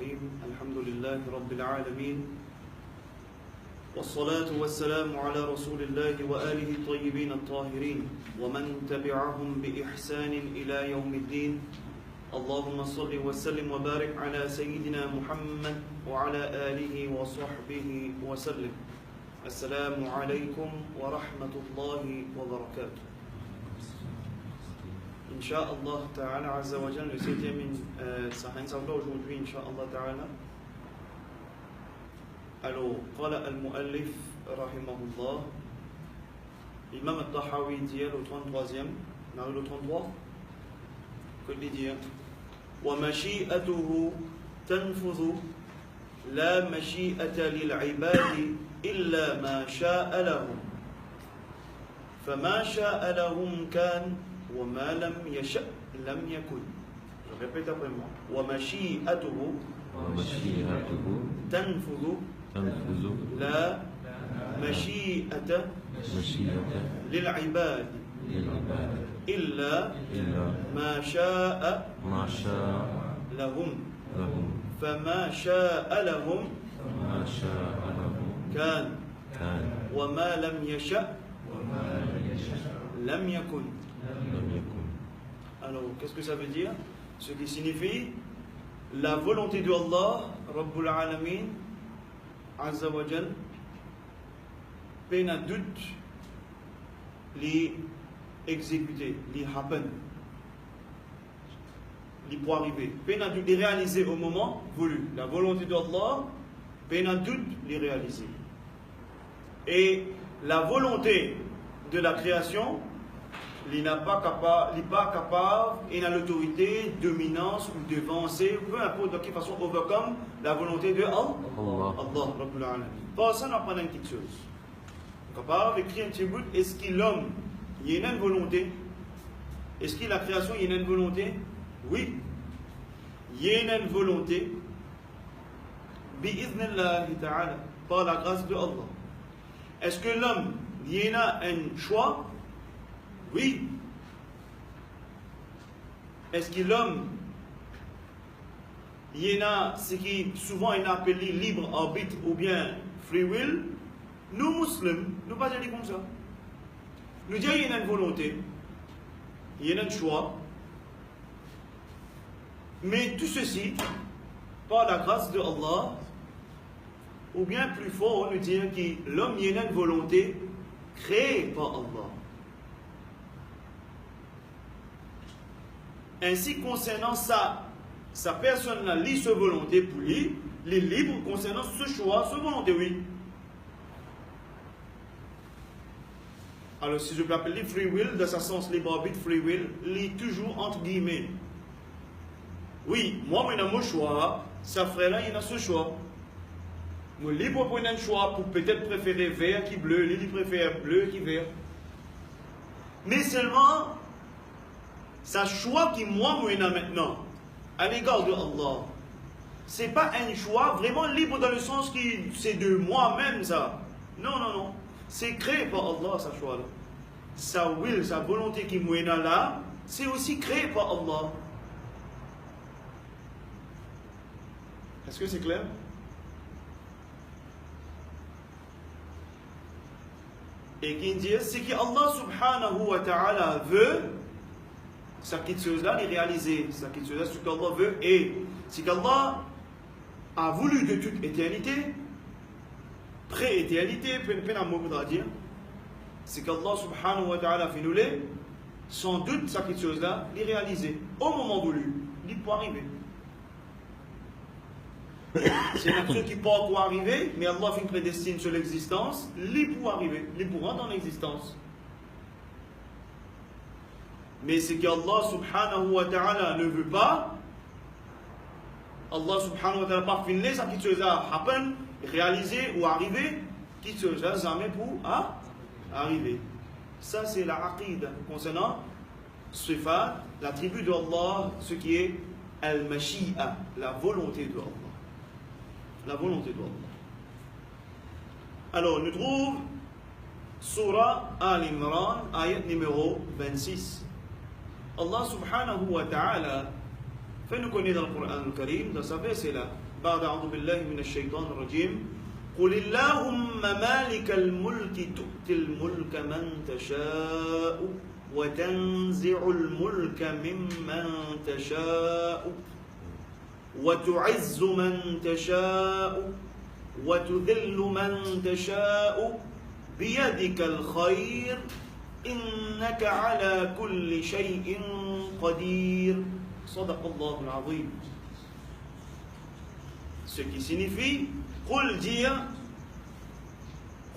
الرحيم الحمد لله رب العالمين والصلاة والسلام على رسول الله وآله الطيبين الطاهرين ومن تبعهم بإحسان إلى يوم الدين اللهم صل وسلم وبارك على سيدنا محمد وعلى آله وصحبه وسلم السلام عليكم ورحمة الله وبركاته. Inch'Allah Ta'ala Azza wa Jal, le 7e Sahih Sabla aujourd'hui, Inch'Allah Ta'ala. Alors, قال المؤلف رحمه الله, l'imam al-Tahawi dit le 33e, on arrive au 33, que il dit وَمَشِيئَتُهُ تَنْفُذُ لَا مَشِيئَةَ لِلْعِبَادِ إِلَّا مَا شَاءَ لَهُمْ فَمَا شَاءَ لَهُمْ كَانَ وَمَا لَمْ يَشَأْ لَمْ يَكُنْ. Je répète après moi. وَمَشِيئَتُهُ تَنْفُذُ لَا مَشِيئَةَ لِلْعِبَادِ إِلَّا مَا شَاءَ لَهُمْ فَمَا شَاءَ لَهُمْ كَانَ وَمَا لَمْ يَشَأْ لَمْ يَكُنْ. Alors, qu'est-ce que ça veut dire? Ce qui signifie la volonté de Allah, Rabbul Alamin, Azza wa Jal, peine doute, les exécuter, les happen, les pour arriver, peine doute, les réaliser au moment voulu. La volonté de Allah, peine doute, les réaliser. Et la volonté de la création, il n'est pas capable, il a l'autorité, dominance ou devancer, peu importe de quelle façon, overcome la volonté de Allah, Rabbul Alamin. Pour ça, on apprend une petite chose. On est capable d'écrire un petit bout. Est-ce que l'homme, il y a une volonté? Est-ce que la création, il y a une volonté? Oui. Il y a une volonté. Bi'idhnillahi ta'ala, par la grâce de Allah. Est-ce que l'homme, il y a un choix? Oui. Est-ce que l'homme, il y en a ce qui souvent est appelé libre arbitre ou bien free will? Nous, musulmans, nous ne pas dire comme ça. Nous disons qu'il y a une volonté, il y a un choix, mais tout ceci, par la grâce de Allah, ou bien plus fort, nous disons que l'homme, il y a une volonté créée par Allah. Ainsi, concernant sa personne, sa volonté pour lui, il est libre concernant ce choix, sa volonté, oui. Alors, si je peux appeler free will, dans ce sens, libre arbitre, free will, il est toujours entre guillemets. Oui, moi, j'ai mon choix, sa frère-là, il a ce choix. Moi, libre pour un choix pour peut-être préférer vert qui bleu, lui, il préfère bleu qui vert. Mais seulement, ça choix qui moi maintenant à l'égard de Allah, c'est pas un choix vraiment libre dans le sens que c'est de moi-même ça. Non. C'est créé par Allah, ce choix-là. Sa will, sa volonté qui moi là, c'est aussi créé par Allah. Est-ce que c'est clair? Et qui dit, c'est que Allah subhanahu wa ta'ala veut ça qui chose-là est réalisé, ça qui chose-là, ce qu'Allah veut, et c'est qu'Allah a voulu de toute éternité, pré-éternité, peu à mot voudra dire, c'est qu'Allah subhanahu wa ta'ala fait nous les, sans doute ça qui chose-là est réalisé, au moment voulu, il peut arriver. C'est une action qui peut encore arriver, mais Allah fait une prédestine sur l'existence, il peut arriver, il peut rentrer en existence. Mais c'est qu'Allah subhanahu wa ta'ala ne veut pas, Allah subhanahu wa ta'ala pas finir ça qui se happen, réaliser ou arriver, qui se jamais pour arriver. Ça c'est la aqid concernant Sifat, l'attribut d'Allah, ce qui est al-mashi'a, la volonté de Allah. La volonté d'Allah. Alors, nous trouvons Surah Al-Imran, ayat numéro 26. Allah subhanahu wa ta'ala Fais-nous connaître dans le Coran al-Karim, dans sa verset là. بعد أعوذ بالله من الشيطان الرجيم قل اللهم مالك الملك تؤتي الملك من تشاء وتنزع الملك ممن تشاء وتعز من تشاء وتذل من تشاء بيدك الخير إنك على كل شيء قدير صدق الله العظيم. Ce qui signifie قل dire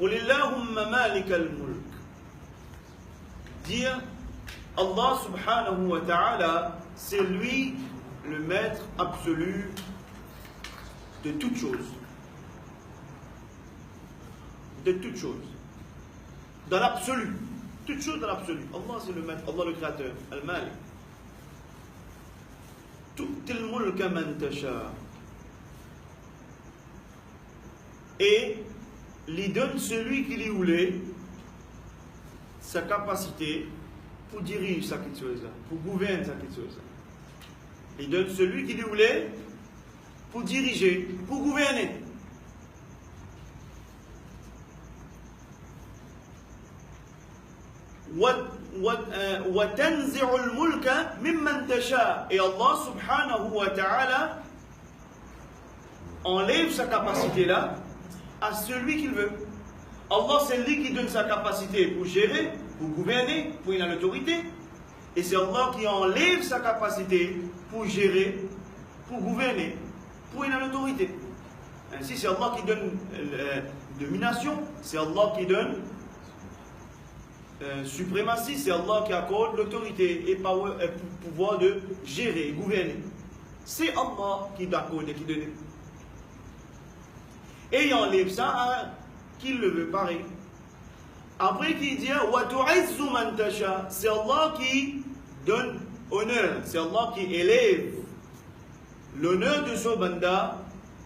قل اللهم مالك الملك, dire Allah subhanahu wa ta'ala, c'est lui le maître absolu de toutes choses. De toutes choses. Dans l'absolu. Toutes choses dans l'absolu. Allah c'est le maître, Allah le créateur. Al-Malik. Tu'til mulka man tasha. Et lui donne celui qui lui voulait sa capacité pour diriger sa chose, pour gouverner sa chose. Il donne celui qui lui voulait pour diriger, pour gouverner. وَتَنْزِعُ الْمُلْكَ مِمَّنْ تَشَاءُ. Et Allah subhanahu wa ta'ala enlève sa capacité là à celui qu'il veut. Allah c'est lui qui donne sa capacité pour gérer, pour gouverner, pour une autorité. Et c'est Allah qui enlève sa capacité pour gérer, pour gouverner, pour une autorité. Ainsi c'est Allah qui donne domination, c'est Allah qui donne suprématie, c'est Allah qui accorde l'autorité et pouvoir de gérer, gouverner. C'est Allah qui accorde et qui donne. Et il enlève ça à qui le veut pareil. Après qu'il dit وَتُعِزُّ مَنْ تَشَاءُ, c'est Allah qui donne honneur, c'est Allah qui élève l'honneur de son banda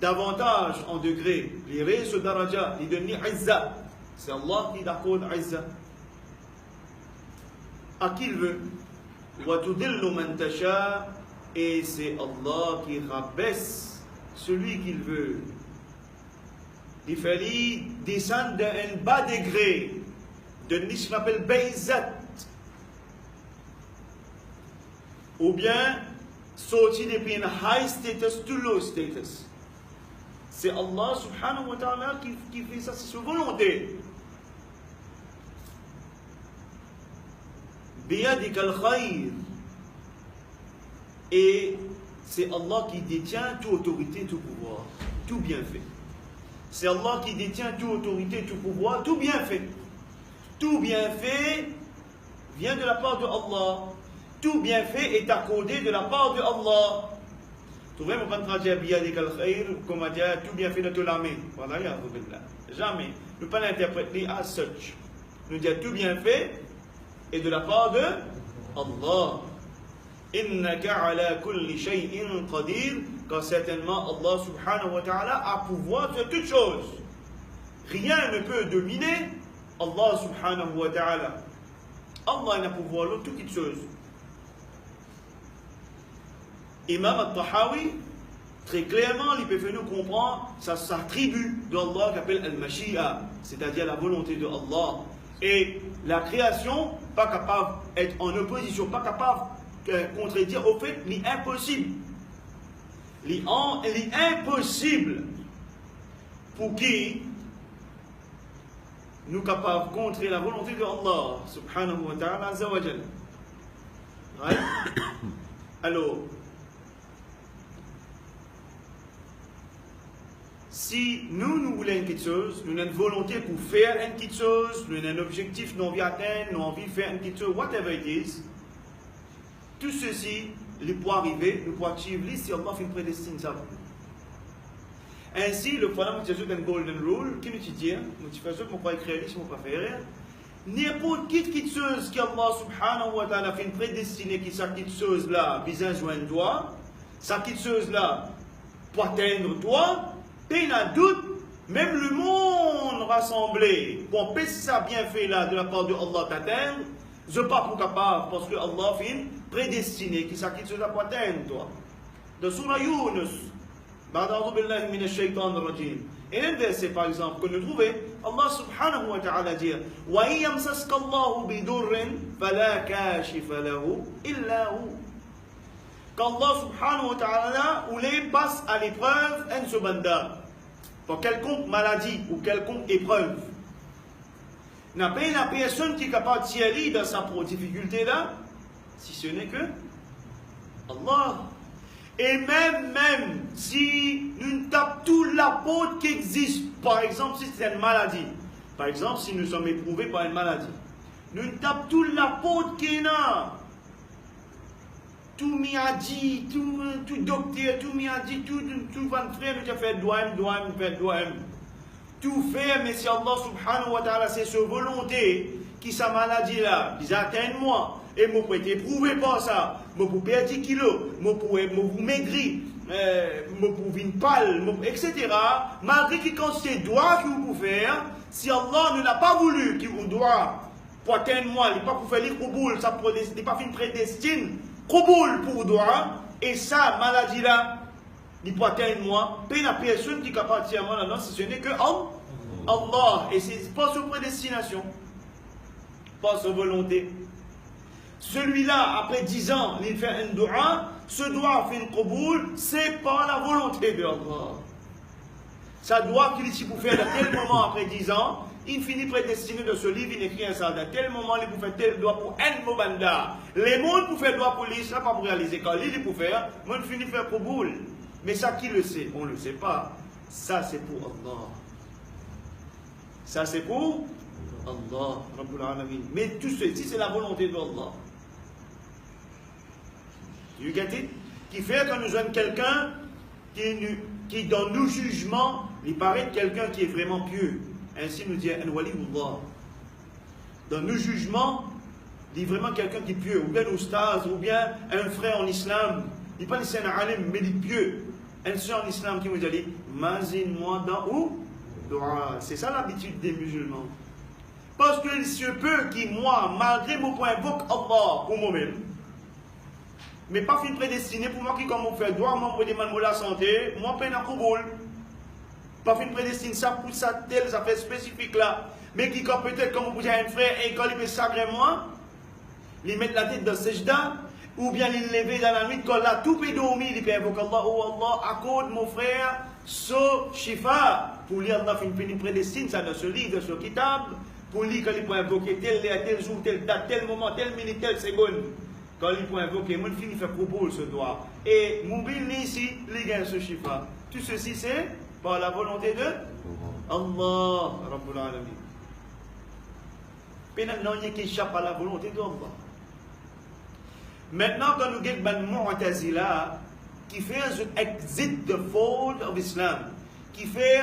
davantage en degré. Il reste daraja, il donne izza. C'est Allah qui accorde izza à qui il veut. وَتُذِلُّ مَنْ تَشَاءُ, et c'est Allah qui rabaisse celui qu'il veut. Il fallait descendre d'un bas degré, de ce qu'on appelle Bayzat, ou bien sortir depuis un high status to low status. C'est Allah subhanahu wa ta'ala qui fait ça, c'est sa volonté. Biyadik al-khayr. Et c'est Allah qui détient toute autorité, tout pouvoir, tout bienfait. C'est Allah qui détient toute autorité, tout pouvoir, tout bienfait. Tout bienfait vient de la part de Allah. Tout bienfait est accordé de la part de Allah. Tu vois, on va traduire biyadik al-khayr comme on dit tout bienfait de la main. Voilà, ya Rabbillah. Jamais. Nous ne pas l'interpréter as such. Nous disons tout bienfait est de la part de Allah. Innaka ala kulli shay'in qadir, car certainement Allah subhanahu wa ta'ala a pouvoir sur toutes choses. Rien ne peut dominer Allah subhanahu wa ta'ala. Allah a pouvoir sur toutes choses. Imam al-Tahawi, très clairement, il peut faire nous comprendre, ça s'attribue d'Allah qu'appelle al-Mashi'a, c'est-à-dire la volonté de Allah. Et la création, pas capable d'être en opposition, pas capable contredire au fait l'impossible. L'impossible pour qui nous capables de contrer la volonté de Allah subhanahu wa ta'ala azza wa jalla. Right? Alors, si nous voulons une petite chose, nous avons une volonté pour faire une petite chose, nous avons un objectif, nous envie atteindre, nous envie faire une petite chose, whatever it is, tout ceci, il peut arriver, nous pouvons achieve si Allah fait une prédestine ça. Ainsi, le problème de une golden rule, qui nous dit, nous faisons qu'on peut écrire ici, on peut faire, n'importe quelle chose que Allah subhanahu wa ta'ala fait une prédestinée qui cette chose là, besoin de joindre toi, cette chose là, pour atteindre toi, et il a doute, même le monde rassemblé, pour empêcher ça bien fait là de la part de Allah t'atteindre, je ne suis pas capable, parce que Allah fait une prédestinée qui s'acquitte sur la poitrine, toi. de Surah Yunus. Ba'da'udhu billahi minash shaitanir rajim. Et un verset par exemple que nous trouvons, Allah subhanahu wa ta'ala dit wa yamsaska Allahu bidurrin fala kashifa lahu illa hu. Qu'Allah subhanahu wa ta'ala ou les passe à l'épreuve en ce banda pour quelconque maladie ou quelconque épreuve. N'a pas la personne qui est capable de tirer dans sa difficulté là, si ce n'est que Allah. Et même si nous tapons toute la faute qui existe, par exemple si c'est une maladie, par exemple si nous sommes éprouvés par une maladie, nous tapons toute la faute qui est là. Tout m'a dit, tout docteur, tout m'a dit, tout frère, nous avons fait doigt. Tout fait, mais si Allah subhanahu wa ta'ala, c'est sa volonté qui sa maladie là, ils atteignent moi. Et je peux être éprouvé par ça. Je peux perdre 10 kilos, je peux maigrir, je peux venir pâle, etc. Malgré que quand c'est droit que vous pouvez faire, si Allah ne l'a pas voulu qu'il vous doit pour atteindre moi, il n'est pas pour faire les kouboul, ça n'est pas une prédestine, kouboul pour doigt, et ça, maladie là, il peut atteindre moi, puis la personne qui est capable de moi là-dedans, ce n'est que Allah. Et c'est pas sa prédestination, pas sa volonté. Celui-là, après 10 ans, il fait un doua, ce doua fait une kouboul, c'est pas la volonté de Allah. Ça doit qu'il ici pour faire à tel moment après 10 ans, il finit prédestiné de ce livre, il écrit un ça, à tel moment, il peut faire tel doigt pour un mobanda. Les mondes pour faire doigt pour lui, ça pas pour réaliser. Quand il peut faire, moi il finit faire kouboul. Mais ça, qui le sait? On ne le sait pas. Ça, c'est pour Allah. Ça, c'est pour Allah. Rabbul Alamin. Mais tout ceci, c'est la volonté d'Allah. You get it? Qui fait quand nous avons quelqu'un qui dans nos jugements, il paraît quelqu'un qui est vraiment pieux. Ainsi nous dit Al-Waliullah. Dans nos jugements, il est vraiment quelqu'un qui est pieux. Ou bien un oustaz, ou bien un frère en islam. Il n'est pas un alim, mais il est pieux. Un soeur en islam qui nous dit Mazine-moi dans où? C'est ça l'habitude des musulmans. Parce qu'il se peut qui, moi, malgré mon point, invoque Allah pour moi-même, mais pas fin prédestiné pour moi qui, comme on fait droit, moi, pour demander la santé, moi, peine à Kouboul. Pas fin prédestiné ça pour ça, tel affaire spécifique là. Mais qui, quand peut-être, comme on peut dire un frère, et quand il peut sacrer moi, il met la tête dans le sejda, ou bien il lever dans la nuit, quand là, tout peut dormir, il peut invoquer Allah, oh Allah, accorde mon frère, so shifa. Pour lire Allah, il prédestine ça dans ce livre, dans ce kitab, pour lire quand il peut invoquer tel jour, telle date, tel moment, telle minute, telle seconde. Quand il peut invoquer, moi, il fait propos ce doigt. Et mon bil ici, il gagne ce shifa. Tout ceci, c'est par la volonté de Allah, Rabbul Alamin. Puis maintenant, il y a qui échappe à la volonté d'Allah. Maintenant, quand nous avons un Mu'tazila qui fait un exit the fold of Islam, qui fait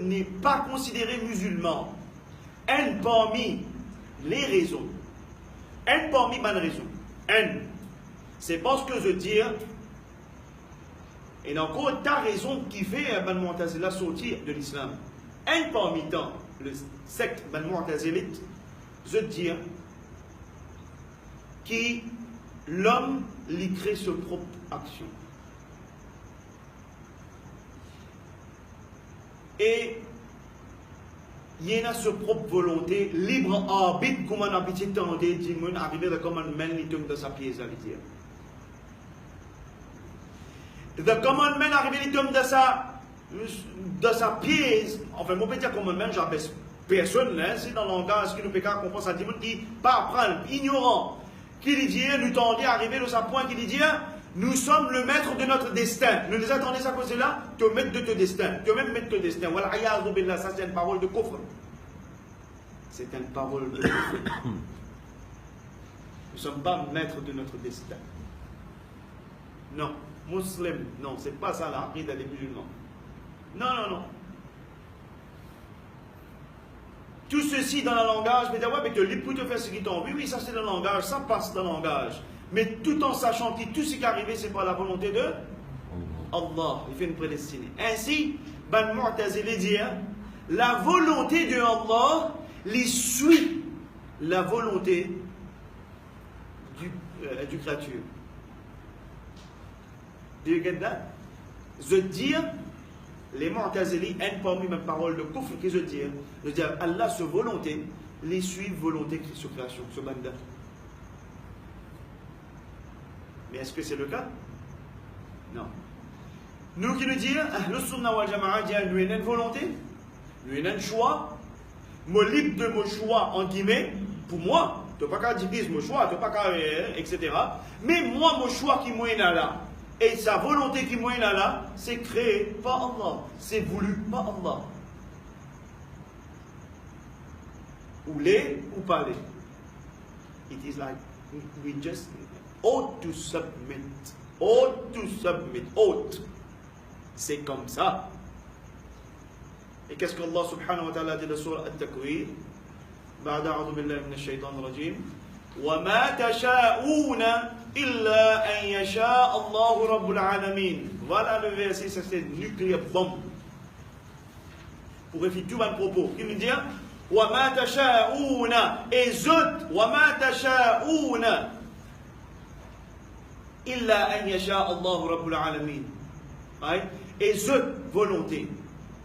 n'est pas considéré musulman, un parmi les raisons, un parmi les raisons, c'est parce que je dis, et encore ta raison qui fait un Mu'tazila sortir de l'islam. Un parmi tant, le secte Mu'tazilite, je dis, qui l'homme lui crée sa propre action. Et il y a sa propre volonté, libre arbitre, comme on habite dans des dimons, arriver à comment mener de sa pièce à l'idée. The commandment arrive de sa pièce, enfin, mon petit commandement, j'abaisse personne, hein, c'est dans le langage qui nous peut comprendre ça, dit qui pas apprendre, ignorant, qui dit, nous tendons à arriver de sa point, qui dit, nous sommes le maître de notre destin. Nous nous attendons à cause de là, te mettre de ton destin, te même mettre de ton destin. Voilà, ça c'est une parole de coffre. C'est une parole de coffre. Nous ne sommes pas maîtres de notre destin. Non. Musulman, non, c'est pas ça la ride des musulmans. Non. Tout ceci dans le langage, mais d'abord, mais te libre pour te faire ce qui t'en veut. Oui, ça c'est le langage, ça passe dans le langage. Mais tout en sachant que tout ce qui est arrivé, c'est pas la volonté de Allah. Il fait une prédestinée. Ainsi, Ban Mu'tazili dit, la volonté de Allah les suit la volonté du créature. Do you get that? Je dire, les Mu'tazili, une parmi mes paroles de kufr que je dis, Allah, sa volonté, les suivent volonté sur création, sur banda. Mais est-ce que c'est le cas? Non. Nous qui nous disons, le Sunnah wal Jama'a dit, nous avons une volonté, nous avons un choix, moi libre de mon choix, en guillemets, pour moi, tu n'as pas qu'à dire mon choix, tu n'as pas qu'à, etc. Mais moi, mon choix qui m'est là, et sa volonté qui m'est là, c'est créé par Allah, c'est voulu par Allah. Ou les, ou pas les. It is like, we just ought to submit. Ought to submit. Ought. C'est comme ça. Et qu'est-ce qu'Allah subhanahu wa ta'ala dit dans la surah At-Takwir? بعد أعوذ بالله من الشيطان الرجيم وما تشاءون إلا أن يشاء الله رب العالمين. Voilà le verset, ça c'est nucléaire bombe. Pour réfuter tout un propos. Il veut dire وما تشاءون et zut وما تشاءون إلا أن يشاء الله رب العالمين. Et zut volonté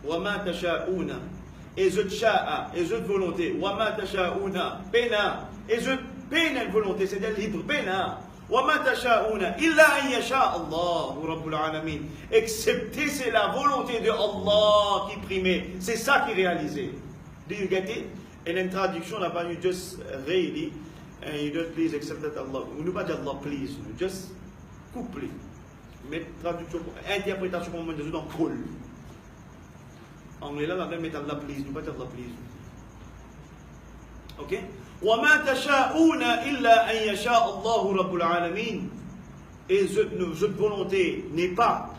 وما تشاءون et zut sha'a et zut volonté وما تشاءون pena et zut pena volonté c'est-à-dire libre pena وما تشاءون إلا أن يشاء الله رب العالمين. Excepté c'est la volonté de Allah qui primait, c'est ça qui réalisait. Do you get it? And in traduction là-bas, you just really and you don't please accept that Allah. Nous pas dire Allah please, just couple. Mais traduction, interprétation pour moi de dans Paul. Anglais là, on va mettre Allah please, nous pas dire Allah please. Ok? وَمَا تَشَاءُونَ إِلَّا أَن يَشَاءَ اللَّهُ رَبُّ الْعَالَمِينَ. Et notre volonté n'est pas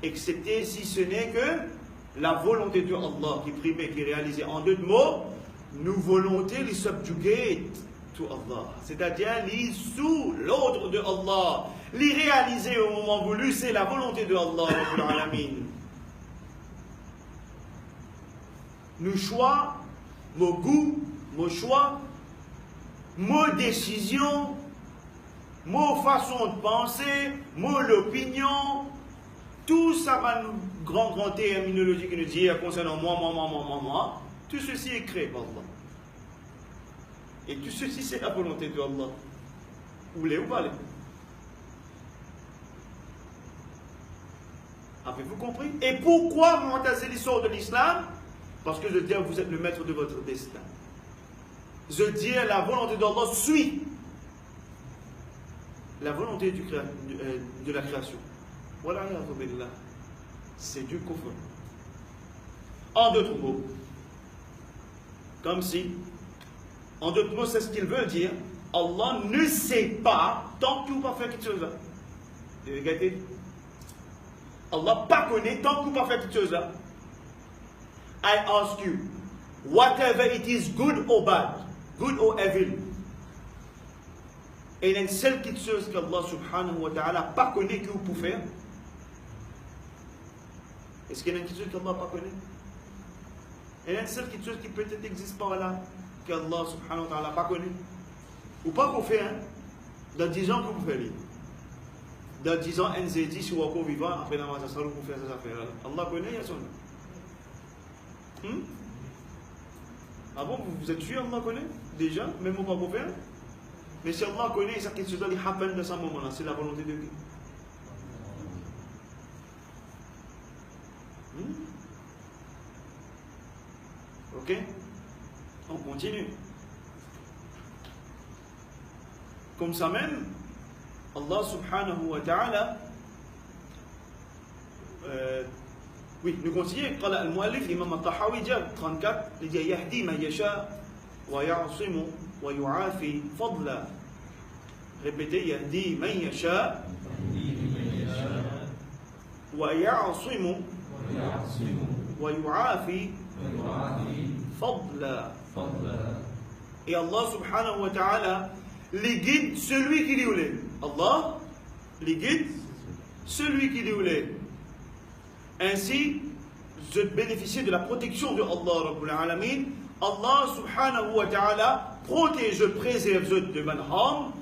excepté si ce n'est que la volonté de Allah qui primait, qui réalisait. En deux mots, nous volonté les subjugate to Allah. C'est-à-dire, les sous l'ordre de Allah. Les réaliser au moment voulu, c'est la volonté de Allah Rabbul Alamin. Nos choix, nos goûts, nos choix, nos décisions, nos façons de penser, nos opinions, tout ça va nous grand terminologie qui nous dit concernant moi, tout ceci est créé par Allah. Et tout ceci c'est la volonté de Allah. Vous voulez ou pas les? Avez-vous compris? Et pourquoi Mu'tazili sort de l'islam? Parce que je dis vous êtes le maître de votre destin. Je dis la volonté d'Allah suit la volonté de la création. Voilà, c'est du kufr. En d'autres mots, comme si, en d'autres mots, c'est ce qu'il veut dire. Allah ne sait pas tant qu'il ne va pas faire quelque chose là. Regardez. Allah pas connaît tant qu'il ne va pas faire quelque chose là. I ask you, whatever it is, good or bad, good or evil, et il y a une seule petite chose qu'Allah subhanahu wa ta'ala pas connaît que vous pouvez faire. Est-ce qu'il y a une petite chose qu'Allah pas connaît? Il y a une seule petite chose qui peut-être existe par là, qu'Allah subhanahu wa ta'ala pas connaît. Ou pas qu'on fait, hein? Dans 10 ans que vous faites. Dans 10 ans, NZ10, si vous êtes encore vivant, après la mort, ça sera pour faire ces affaires-là. Allah connaît, il y a son nom. Ah bon, vous êtes sûr, Allah connaît? Déjà, même au pas pour faire? Mais si Allah connaît, ça quelque chose qui happen dans ce moment-là, c'est la volonté de Dieu. Ok? On continue. Comme ça même, Allah subhanahu wa ta'ala, oui, nous continuons. قال المؤلف الإمام الطحاوي جاب 34 il dit يهدي من يشاء ويعصم ويعافي فضلا. Répétez, يهدي من يشاء ويعصم ويعافي فضلا. Et Allah subhanahu wa ta'ala les guide celui qui lui voulait. Allah les guide celui qui lui voulait. Ainsi, je bénéficie de la protection de Allah Rabbul Alamin. Allah subhanahu wa ta'ala protège, préserve de man harm.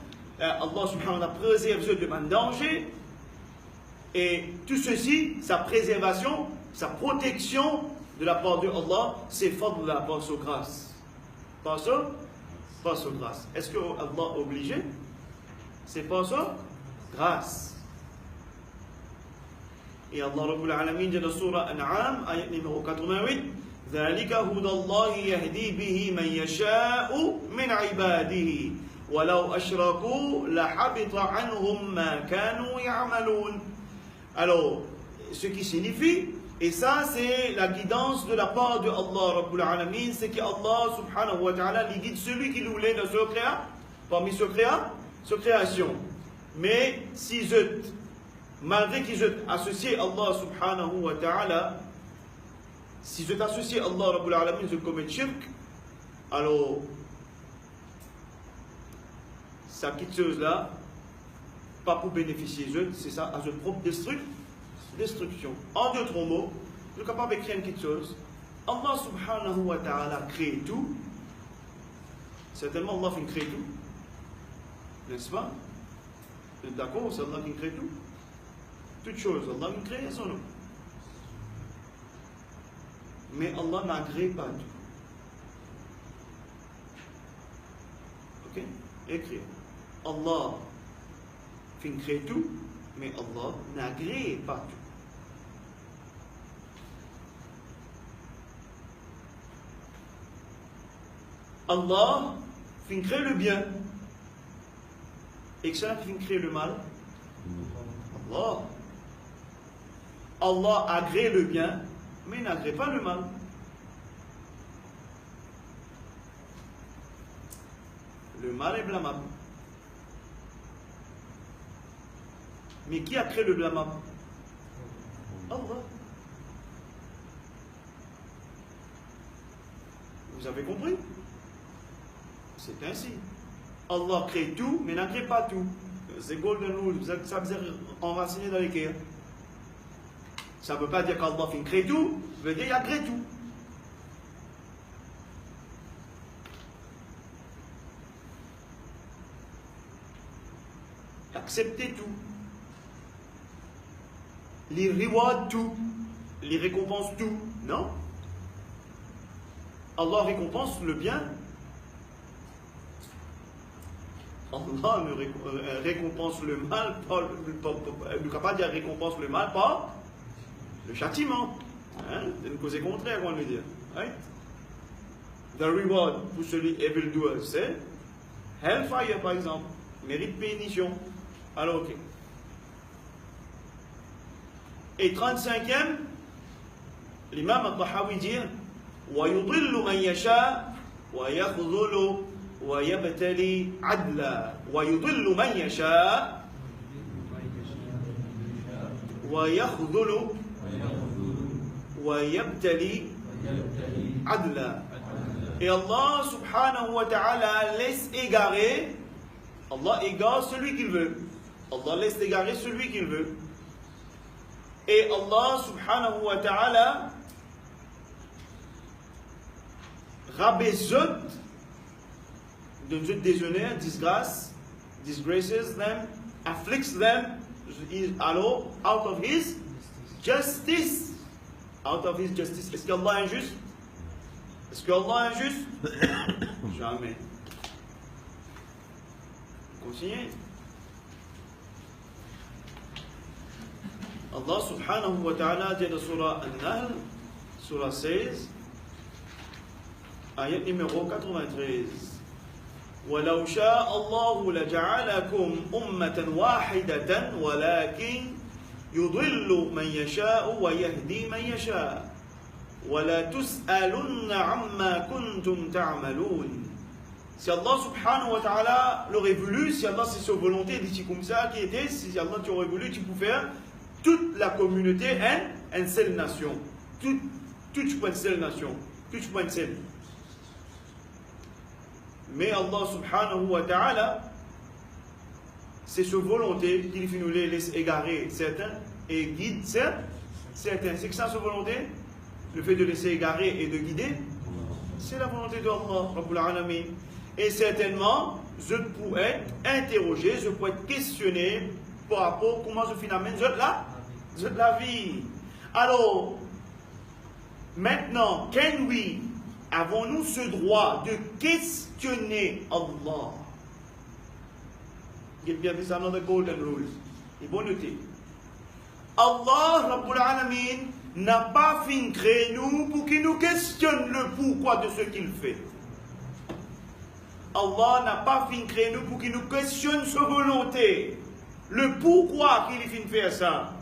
Allah subhanahu wa ta'ala préserve de man danger. Et tout ceci, sa préservation, sa protection de la part de Allah, c'est fadl de la part de grâce. Pas ça? Pas sa grâce. Est-ce que Allah est obligé? C'est pas ça? Grâce. Et Allah Rabbul Alamin dit dans la Surah An'am, ayat numéro 88, ذلك هدى الله يهدي به من يشاء من عباده ولو أشركوا لحبط عنهم ما كانوا يعملون. Alors, ce qui signifie, et ça c'est la guidance de la part de Allah Rabbul Alamin, c'est que Allah subhanahu wa ta'ala lui guide celui qui le voulait dans ce créa, parmi ce création. Mais si malgré qu'ils ont associé Allah subhanahu wa ta'ala, si je t'associe Allah Rabbul Alamin, je commets shirk, alors ça quitte chose-là, pas pour bénéficier d'eux, c'est ça, à leur propre destruction. En d'autres mots, je suis capable de créer une petite chose. Allah subhanahu wa ta'ala crée tout. Certainement, Allah fait créer tout. N'est-ce pas? D'accord, c'est Allah qui crée tout. Toute chose, Allah crée son nom. Mais Allah n'agrée pas tout. Ok? Écrit. Allah fait créer tout, mais Allah n'agrée pas tout. Allah fait créer le bien. Et que ça fait créer le mal. Allah agrée le bien, mais n'agrée pas le mal. Le mal est blâmable. Mais qui a créé le blâmable? Allah. Vous avez compris? C'est ainsi. Allah crée tout, mais n'agrée pas tout. C'est golden rule, ça veut dire enraciné dans les cœurs. Ça ne veut pas dire qu'Allah crée tout, ça veut dire qu'il agrée tout. Accepter tout. Les reward tout. Les récompense tout. Non. Allah récompense le bien. Allah ne récompense le mal, ne peut pas dire récompense le mal par le châtiment. C'est une cause contraire, on veut dire. Right? The reward pour celui evil doer, c'est hellfire par exemple, mérite pénition. Alors ok. Et 35e, l'imam al-Tahawi dit وَيُضِلُّ مَنْ يَشَاءُ وَيَخْذُلُ وَيَبْتَلِي عَدْلًا وَيُضِلُّ مَنْ يَشَاءُ وَيَخْذُلُ وَيَبْتَلِي عَدْلًا. Et Allah subhanahu wa ta'ala laisse égarer, Allah égare celui qu'il veut. Allah laisse égarer celui qu'il veut. Et Allah subhanahu wa ta'ala rabaisse donne déshonneur, disgraces them, afflicts them, alors, out of his justice. Out of his justice. Est-ce qu'Allah est injuste? Est-ce qu'Allah est injuste? Jamais. Continuez. Allah subhanahu wa ta'ala dit dans Surah An-Nahl, Surah 16, ayat numéro 93. ولو شاء الله لجعلكم أمة واحدة ولكن يضل من يشاء ويهدي من يشاء ولا تسألن عما كنتم تعملون. Si Allah subhanahu wa ta'ala l'aurait voulu, si Allah c'est sa volonté, dit comme ça qui était, si Allah tu aurais voulu, tu pouvais faire toute la communauté une seule nation. Toute une seule nation. Toute une seule. Mais Allah subhanahu wa ta'ala, c'est sa volonté qu'il nous les laisse égarer certains et guide certains. C'est que ça sa volonté? Le fait de laisser égarer et de guider, c'est la volonté de Allah Rabbul Alamin. Et certainement, je pourrais être interrogé, je pourrais être questionné par rapport à comment je finalement je de la vie. Alors, maintenant, avons-nous ce droit de questionner Allah? Get bien, this is another golden rule. Il faut noter. Allah, Rabbul Alamin, n'a pas fait créer nous pour qu'il nous questionne le pourquoi de ce qu'il fait. Allah n'a pas fait créer nous pour qu'il nous questionne sa volonté. Le pourquoi qu'il fait faire ça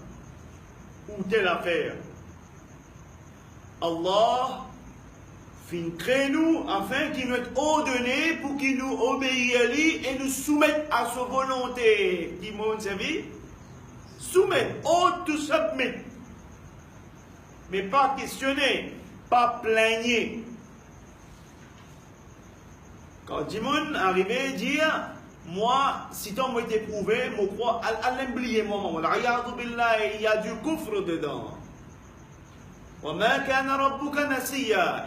ou telle affaire. Allah fin crée nous afin qu'il nous est ordonné pour qu'il nous obéisse à lui et nous soumette à sa volonté. Dis moi une vie? Soumettre, to submit. Mais pas questionner, pas plaigner. Quand Dimon arrivait à dire, moi, si tu m'as été prouvé, je crois, à l'oublier, moi, il y a du kufr dedans.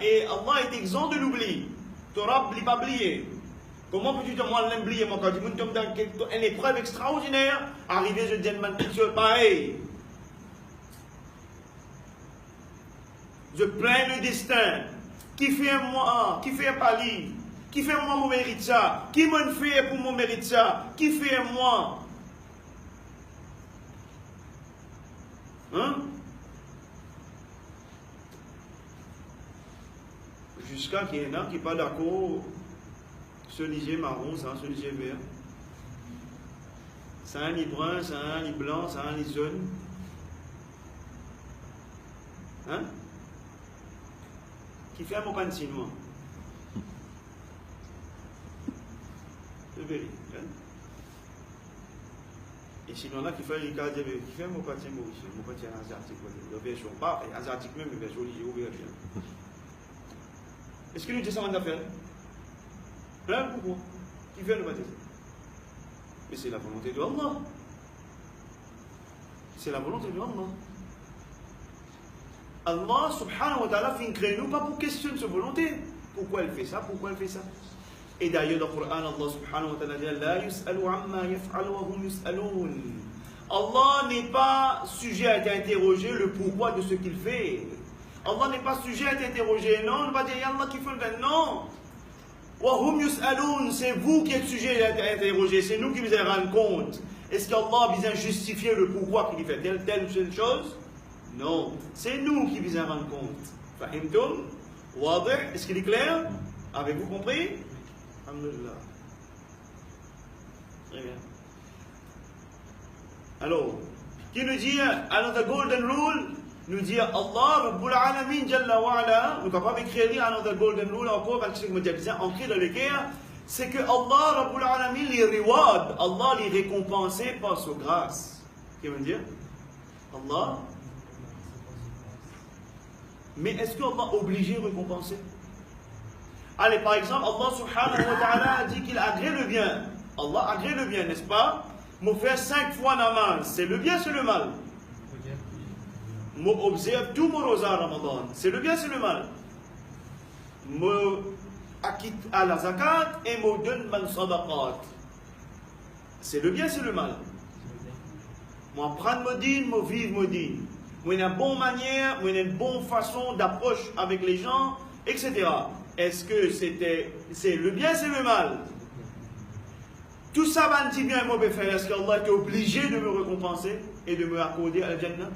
Et Allah est exempt de l'oubli. Ton Rabb n'est pas oublié. Comment peux-tu dire, moi, l'oublier, moi, quand tu me tombes dans une épreuve extraordinaire, arriver, je dis, pareil. Je plains le destin. Qui fait moi, qui fait pas lui, qui fait moi mon mérite ça, qui me fait pour mon mérite ça, qui fait moi. Hein? Jusqu'à qu'il y en a qui n'est pas d'accord, ce lisier marron, ça, ce lisier vert. Ça a un lit brun, ça a un lit blanc, ça a un lit jaune. Hein? Qui fait un mot chinois. C'est vrai. Et sinon là, qui fait un mot chinois, mot asiatique, la version pas, asiatique même, la version ouverte. Est-ce que nous disons en affaire? Hein? Pourquoi? Qui fait le baptême? Mais c'est la volonté de Allah. C'est la volonté de Allah. Allah subhanahu wa ta'ala fait créer nous pas pour questionner sa volonté. Pourquoi elle fait ça? Pourquoi elle fait ça? Et d'ailleurs dans le Coran, Allah subhanahu wa ta'ala dit La yus'alu amma yaf'alu wa hum yus'aloun. Allah n'est pas sujet à t'interroger le pourquoi de ce qu'il fait. Allah n'est pas sujet à t'interroger. Non, on ne va pas dire Allah qui fait le bien. Non. Wa hum yus'aloun, c'est vous qui êtes sujet à t'interroger. C'est nous qui vous allons rendre compte. Est-ce qu'Allah a besoin justifier le pourquoi qu'il fait telle chose? Non, c'est nous qui vous en rendons compte. Fahimtum? Wadih? Est-ce qu'il est clair? Avez-vous compris? Alhamdulillah. Très bien. Alors, qui nous dit, another golden rule, nous dit Allah, Rabbul Alamin, Jalla wa Ala, nous ne pouvons pas écrire another golden rule encore, parce que je me dis bien, ancré dans le cœur, c'est que Allah, Rabbul Alamin, les reward, Allah les récompenser par sa grâce. Qu'est-ce que veut dire? Allah. Mais est-ce qu'Allah est obligé de récompenser? Allez, par exemple, Allah subhanahu wa ta'ala a dit qu'il agrée le bien. Allah agrée le bien, n'est-ce pas? Moi faire 5 fois namaz, c'est le bien, c'est le mal. Moi observe tout mon rosa Ramadan, c'est le bien, c'est le mal. Moi acquitte à la zakat et moi donne ma sadaqat. C'est le bien, c'est le mal. Moi prendre mon dîne, moi vivre mon dîne. Moi une bonne manière, moi une bonne façon d'approche avec les gens, etc. Est-ce que c'est le bien, c'est le mal? Tout ça va me dire bien, moi, faire. Est-ce qu'Allah est obligé de me récompenser et de me accorder à la Jannah?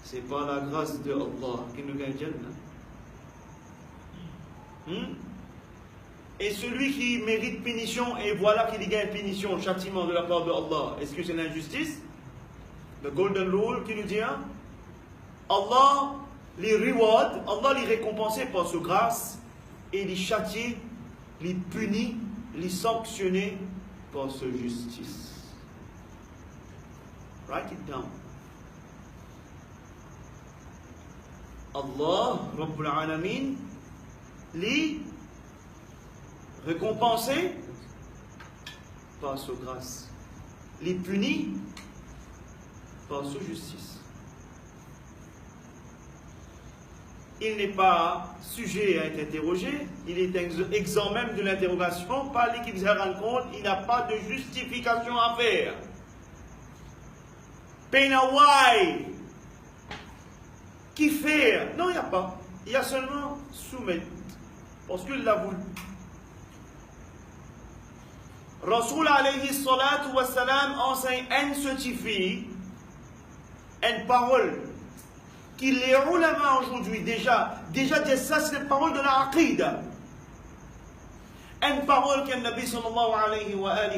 C'est pas la grâce de Allah qui nous gagne Jannah. Et celui qui mérite punition, et voilà qu'il gagne punition, châtiment de la part de Allah, est-ce que c'est l'injustice? Le golden rule qui nous dit, Allah les reward, Allah les récompense par sa grâce, et les châtie, les punit, les sanctionner par sa justice. Write it down. Allah, Rabbul Alamin, les récompenser par sa grâce, les punit par sa justice. Il n'est pas sujet à être interrogé, il est exempt même de l'interrogation, par lui qui vous rend compte, il n'a pas de justification à faire. Penawai. Qui faire? Non, il n'y a pas. Il y a seulement soumettre. Parce qu'il l'a voulu. Rasoul alayhi salatu wa salam enseigne un certifié, une parole qui les ulama aujourd'hui déjà ça c'est une parole de la aqida. Une parole que le Nabi sallallahu alayhi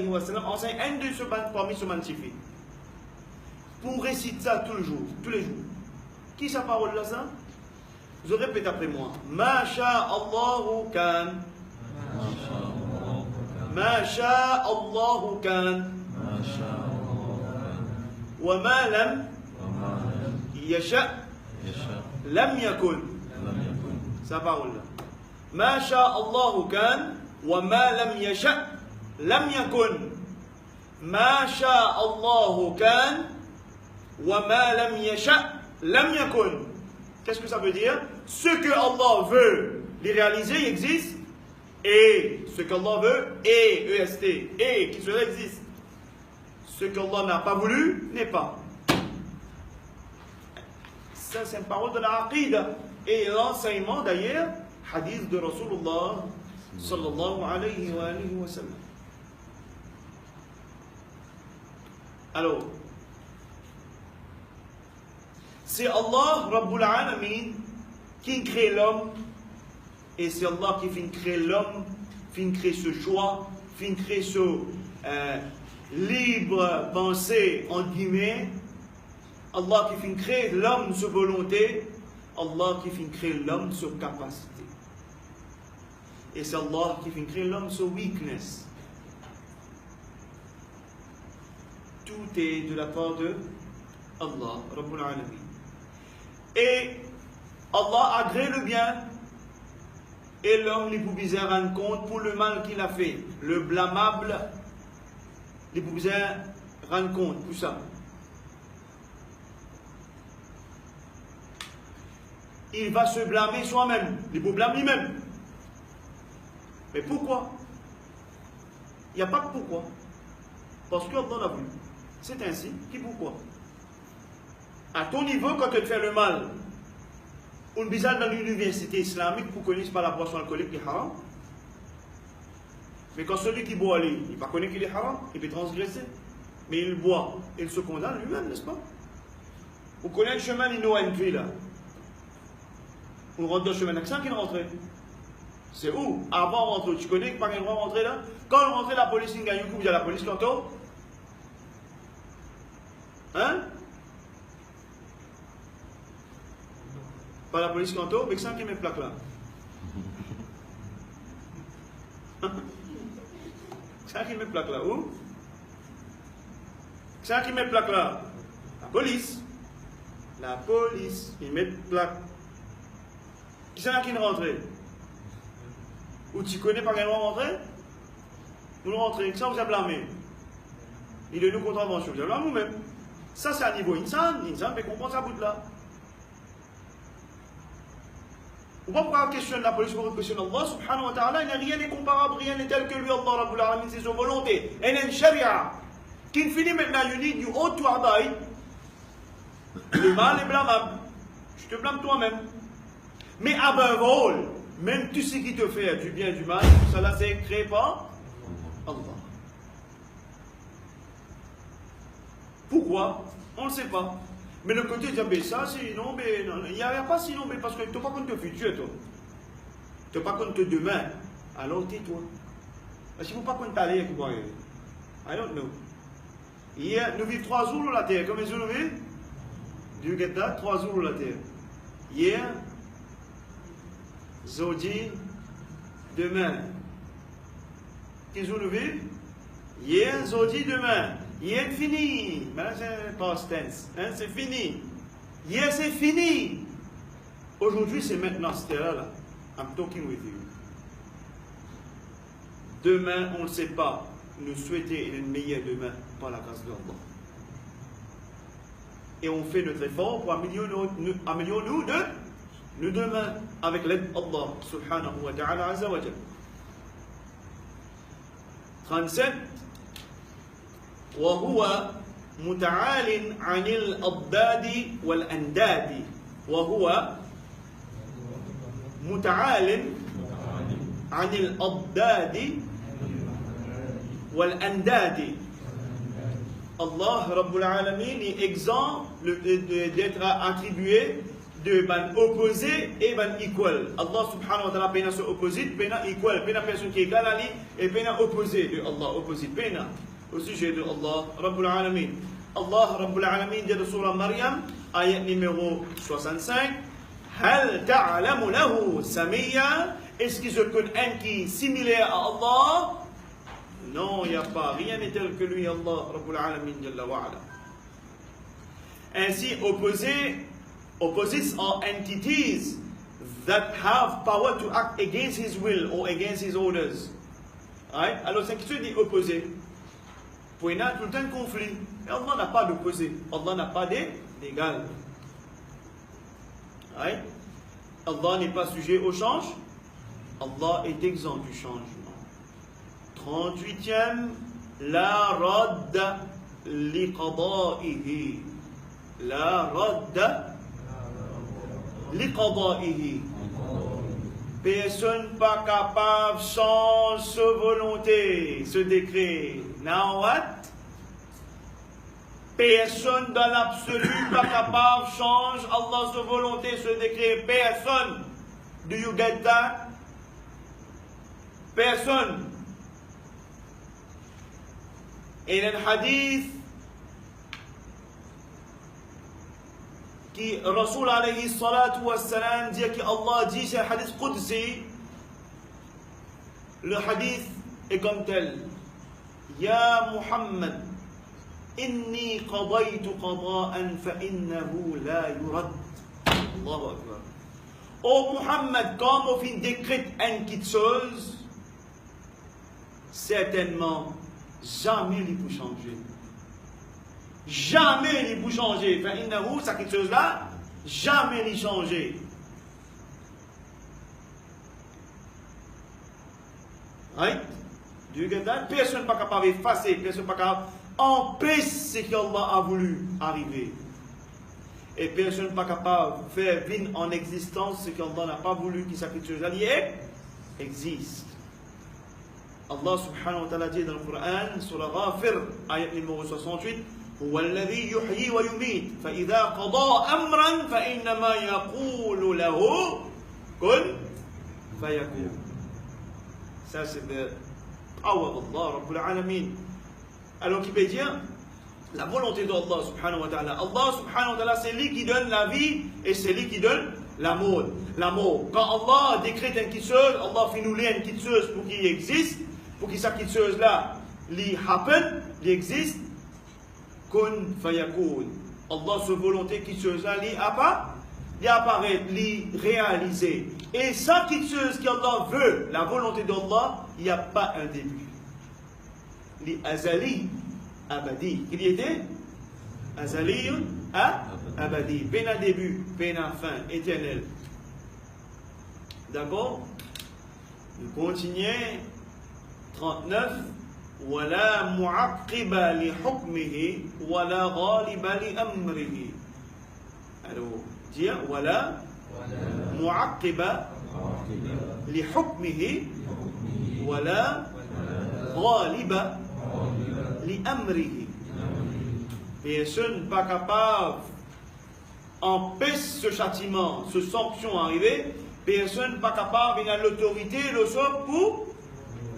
wa sallam enseigne un de ceux parmi ce magnifique. Pour réciter ça tous les jours. Qui sa parole là ça? Je répète après moi. Ma sha Allahu kan. ما شاء الله كان وما لم يشأ لم يكن سبعون ما شاء الله كان وما لم يشأ لم يكن ما شاء الله كان وما لم يشأ لم يكن. Qu'est-ce que ça veut dire? Ce que Allah veut les réaliser, il existe. Et ce qu'Allah veut, et qui cela existe. Ce qu'Allah n'a pas voulu, n'est pas. Ça, c'est une parole de la aqida. Et l'enseignement, d'ailleurs, hadith de Rasulullah sallallahu alayhi wa sallam. Alors, c'est Allah, Rabbul Alamin, qui crée l'homme. Et c'est Allah qui fait créer l'homme, fait créer ce choix, fait créer ce libre pensée, entre guillemets. Allah qui fait créer l'homme sur volonté. Allah qui fait créer l'homme sur capacité. Et c'est Allah qui fait créer l'homme sur weakness. Tout est de la part de Allah, Rabbul Alamin. Et Allah a créé le bien. Et l'homme les pouvait rendre compte pour le mal qu'il a fait. Le blâmable, les pouvait rendre compte pour ça. Il va se blâmer soi-même. Il peut blâmer lui-même. Mais pourquoi? Il n'y a pas de pourquoi. Parce que Allah l'a voulu. C'est ainsi. Qui pourquoi? À ton niveau, quand tu fais le mal, on bizarre dans l'université islamique pour connaître pas la boisson alcoolique qui est haram. Mais quand celui qui boit, il ne pas connaître qu'il est haram, il peut transgresser. Mais il boit, il se condamne lui-même, n'est-ce pas? Vous connaissez le chemin d'Inno là. On rentre dans le chemin d'accent qui est rentré. C'est où? Avant de rentrer, tu connais pas qu'il doit rentrer là? Quand on rentre, la police, il y a la police tantôt. Hein? Pas la police canto, mais qui met plaque là? Qui met plaque là? Où? Qui met plaque là? La police. La police, ils mettent plaque. Qui c'est qui rentre? Ou tu connais pas qu'elle va rentrer? Nous rentrons, ça vous a blâmé. Il est nous contravention, vous avez blâmé nous-mêmes. Ça c'est à niveau insan peut comprendre ça bout là. On va pas questionner la police pour questionner Allah subhanahu wa ta'ala. Il n'y a rien de comparable, rien de tel que lui, Allah Rabbul Alamin, c'est sa volonté. Et il y a une charia qui finit maintenant, you ought to abide. Le mal est blâmable. Je te blâme toi-même. Mais above all, même tout ce qui te fait du bien et du mal, cela c'est créé par Allah. Pourquoi? On ne sait pas. Mais le côté de dire, ça, sinon, il n'y a pas sinon, mais parce que tu n'as pas compte de futur, toi. Tu n'as pas compte de demain. Alors tais-toi. Si vous n'avez pas compte d'aller, I don't know. Hier, nous vivons 3 jours sur la terre. Combien de jours nous vivons? Do you get that? 3 jours sur la terre. Hier, Zodi, demain. Quels jours nous vivons? Hier, Zodi, demain. Hier, fini. Maintenant, c'est past tense. Hein, c'est fini. Hier, c'est fini. Aujourd'hui, c'est maintenant, c'était là. I'm talking with you. Demain, on ne sait pas. Nous souhaitons une meilleure demain par la grâce de Allah. Et on fait notre effort pour améliorer nous demain avec l'aide d'Allah subhanahu wa ta'ala azza wa jalla. 37. وهو متعال عن الأضداد والأنداد وهو متعال عن الأضداد والأنداد. Allah Rabbul Alamin est exempt d'être attribué de ban opposé et ban equal. Allah subhanahu wa ta'ala pena so opposite, pena equal, pena personne qui est égale à lui et pena opposé de Allah, opposite, pena au sujet de Allah Rabbul Alamin. Allah Rabbul Alamin dit dans Surah Maryam, ayat numéro 65, Hal ta'alamu lahu samiyya, est-ce qu'ils se connaissent un qui est similaire à Allah? Non, il n'y a pas. Rien n'est tel que lui, Allah, Rabbul Alamin, Jalla wa Ala. Ainsi, opposites are entities that have power to act against His will or against His orders. Right? Alors, c'est quelque chose d'opposé. Pour il y a tout le temps de conflit. Et Allah n'a pas d'opposé. Allah n'a pas d'égal. Right? Allah n'est pas sujet au change. Allah est exempt du changement. 38e, la radda li qada'ihi. La radda li qada'ihi. Personne pas capable sans sa volonté, ce décret. Now what? Personne dans l'absolu pas capable change Allah sa volonté, ce décret. Personne. Do you get that? Personne. Et le hadith qui Rasoul alayhi salatu wassalam dit que Allah dit, c'est un hadith qudsi. Le hadith est comme tel. Ya Muhammad, inni qadaytu qada'an fa innahu la yurad. Allahu Akbar. Oh Muhammad, comme on fin décrète une petite chose, certainement jamais il peut changer. Jamais il peut changer. Enfin, innahu, ça quelque chose là, jamais il changer. Right? Do you get that? Personne n'est pas capable d'effacer, personne n'est pas capable d'empêcher ce qu'Allah a voulu arriver. Et personne n'est pas capable de faire venir en existence ce qu'Allah n'a pas voulu que ça quelque chose là existe. Allah subhanahu wa ta'ala dit dans le Coran, sur la Ghafir, ayat numéro 68, هو الذي يحيي ويميت فإذا قضى أمرا فإنما يقول له كن فيكون. Ça c'est le power d'Allah Rabbul Alamin. Alors qui peut dire la volonté d'Allah subhanahu wa ta'ala. Allah subhanahu wa ta'ala c'est lui qui donne la vie et c'est lui qui donne l'amour. L'amour. Quand Allah décrète une petite chose, Allah fait nous lire une petite chose pour qu'il existe, pour que cette petite chose là li happen, li existe. Kun fayakun. Allah sa volonté qui chose là li apparaît, li réaliser. Et ça qui chose qu'Allah veut, la volonté d'Allah, il n'y a pas un début. Li azali abadi. Qu'il y était azali abadi. Peine un début, peine un fin, éternel. D'accord? Nous continuons. 39. ولا معقب لحكمه ولا غالب لأمره. Alors, dire ولا معقب لحكمه ولا غالب لأمره. Personne pas capable empêche ce châtiment, ce sanction arriver. Personne pas capable de l'autorité, le sort pour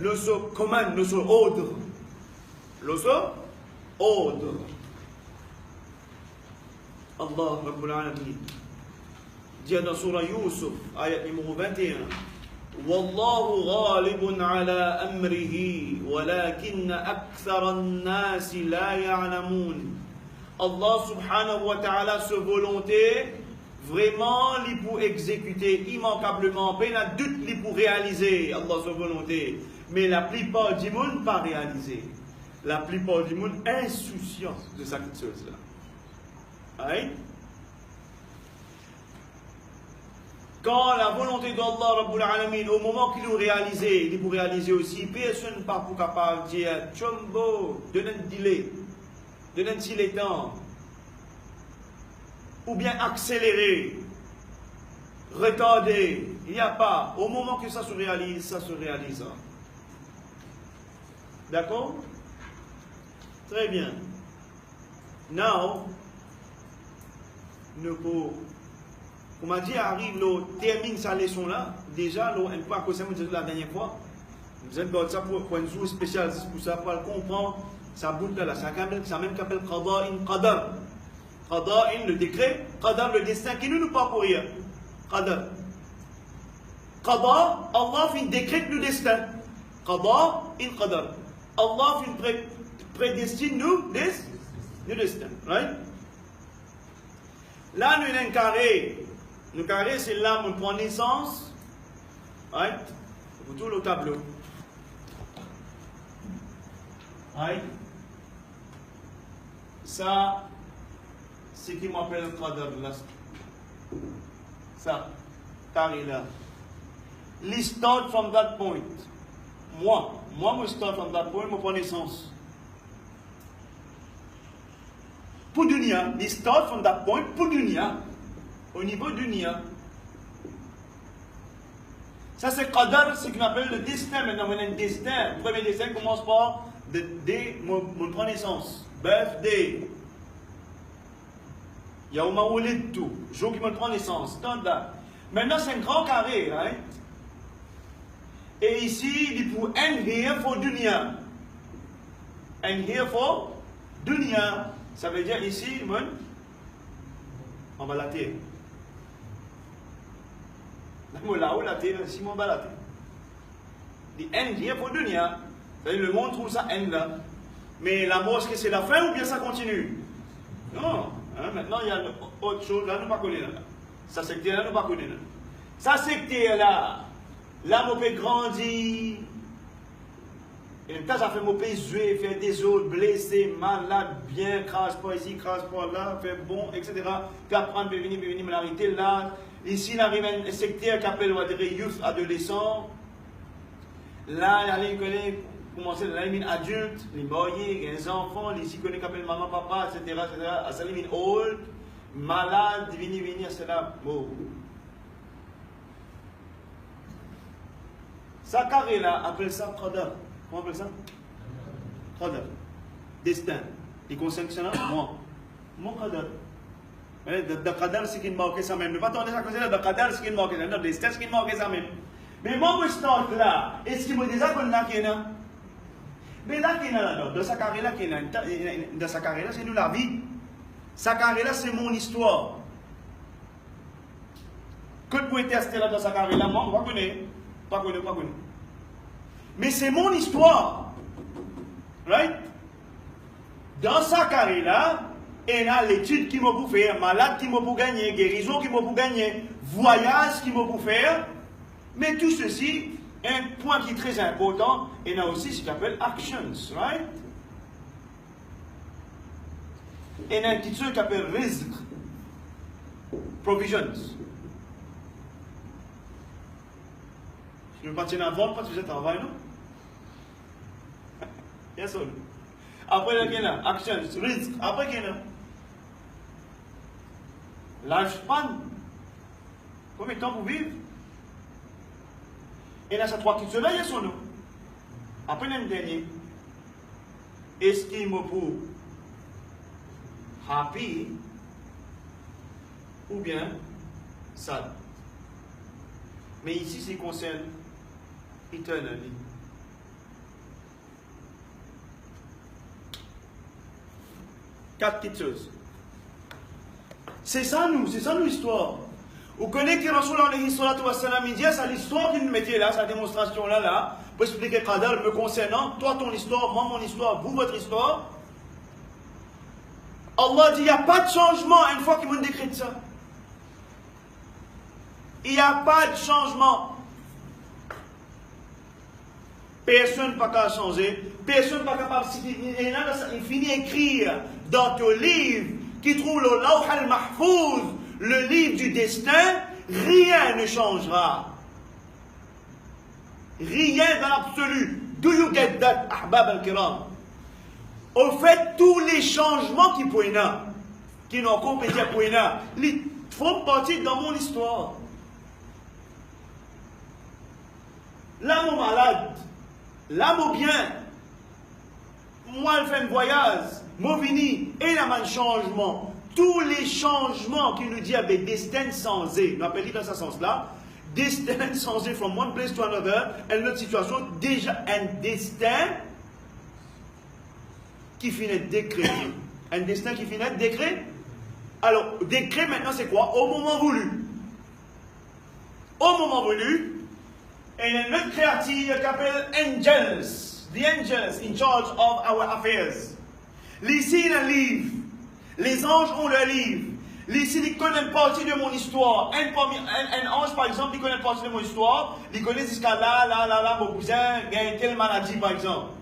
le so commande, le so ordre. Le so ordre. Allah Rabbul Alamin dit dans Surah Yusuf, ayat numéro 21, Wallahu ghalibun ala amrihi, walakinna akthara an-nasi la ya'lamun. Allah subhanahu wa ta'ala, sa volonté, vraiment, il pour exécuter immanquablement, pas de doute, il pour réaliser Allah sa volonté. Mais la plupart du monde pas réalisé. La plupart du monde insouciant de cette chose-là. Right? Quand la volonté d'Allah Rabbul Alamin, au moment qu'il l'a réalisé, il pour réaliser aussi, personne n'est pas capable de dire Chombo, de ne délai. de les temps, ou bien accélérer, retarder, il n'y a pas. Au moment que ça se réalise, ça se réalisera. D'accord? Très bien. Now, nous pouvons, comme a dit Harry, nous termine sa leçon là. Déjà, nous, un peu à cause de la dernière fois, nous avons ça pour un jour spécial, pour ça, pour comprendre, ça boucle là, ça même qu'appelle Qada'in Qadar. Qada'in, le décret, Qadar, le destin qui nous parcourir. Qadar. Qada, Allah fait décrète le destin. Qada'in Qadar. Allah prédestine nous le destin. Right? Là, nous avons un carré. Le carré, c'est là où on prend naissance. Right? Vous tout le tableau. Right? Ça, c'est qui m'appelle le Qadar là. Ça, carré là. Let's start from that point. Moi, je start from that point, je prends naissance. Pour dunia, let's start from that point, pour dunia, au niveau dunia. Ça c'est Qadar, c'est ce qu'on appelle le destin. Maintenant, on a un destin. Le premier destin commence par mon prend naissance. Birthday. Yaouma Wulidtu, jour qui me prend naissance. Standard. Maintenant, c'est un grand carré, right? Et ici, il dit pour and here for dunya. And here for dunya. Ça veut dire ici, on va la terre. Là-haut, la terre, ici, on va la terre. The end here for dunya. C'est-à-dire, le monde trouve ça end là. Mais la mosquée, c'est la fin ou bien ça continue? Non. Hein, maintenant, il y a autre chose là, nous ne pas connaître là. Ça secteur là, nous ne pas connaître là. Ça secteur là. Là, mon père grandit. Et même temps, ça fait mon père jouer, faire des autres, blessés, malades, bien, crasse pas ici, crasse pas là, faire bon, etc. Puis apprendre, venir, me l'arrêter là. Ici, il arrive un secteur qui appelle, on va dire, youth, adolescent. Là, il connaît, commencer à l'éliminer adulte, les mariés, les enfants, les ici connaît qui appelle maman, papa, etc. À l'éliminer old, malade, venir, c'est là. Bon. Ça carré là, appelle ça Qadar. Comment on appelle ça? Qadar. Destin. Il concerne cela? Moi. Mon Qadar. Le Qadar, c'est qui marque ça même. Ne pas attendre ça comme ça. Le Qadar, c'est qui marque ça même. Le destin, c'est qui marque ça même. Mais moi, je start là. Est-ce qu'il me dit ça qu'on a qu'il y a? Mais là, qu'il y a là, dans sa carré là, dans sa carré là, c'est nous la vie. Sa carré là, c'est mon histoire. Que vous pouvez tester là dans sa carré là, moi, on va connaître. Pas connu. Mais c'est mon histoire. Right? Dans sa carrière là, il y a l'étude qui m'a pour faire, malade qui m'a pour gagner, guérison qui m'a pour gagner, voyage qui m'a pour faire. Mais tout ceci, un point qui est très important, il y a aussi ce qu'on appelle actions. Right? Il y a un petit truc qui s'appelle rizq. Provisions. Je ne vais pas tenir à vendre parce que vous êtes en travail, non? Yes, or no? Après, il y a actions, risque. Après, il y a lifespan. Combien de temps pour vivre? Et il y a ces trois qui se yes or no? Après, il y a un dernier. Est-ce qu'il me pour happy ou bien sad? Mais ici, c'est concerne eternally. Quatre petites choses. C'est ça nous l'histoire. Vous connaissez que Rasoul alayhi salatu wa salam, il dit, c'est l'histoire qu'il nous mettait là, sa démonstration là, pour expliquer Qadar me concernant, toi ton histoire, moi mon histoire, vous votre histoire. Allah dit, il n'y a pas de changement une fois qu'il me décrète ça. Il n'y a pas de changement. Personne n'a pas changer. Personne n'a pas capable de il finit d'écrire dans ton livre qui trouve le Lawh al-Mahfouz, le livre du destin, rien ne changera. Rien dans l'absolu. Do you get that, ahbab al-kiram? Au fait, tous les changements qui n'ont compétit pour ils font partie dans mon histoire. L'âme malade, l'âme au bien, moi je fais un voyage, moi vini, et il y a un changement. Tous les changements qui nous disent avec destin changé, nous appelons dans ce sens-là, destin changé from one place to another, une autre situation, déjà un destin qui finit décret. Un destin qui finit décret. Alors, décret maintenant c'est quoi? Au moment voulu. Au moment voulu, et il y a une autre créature qui s'appelle angels. The angels in charge of our affairs. Ici, il y a un livre. Les anges ont le livre. Ici, ils connaissent une partie de mon histoire. Un ange, par exemple, il connaît une partie de mon histoire. Il connaît jusqu'à là, mon cousin, il y a une telle maladie, par exemple.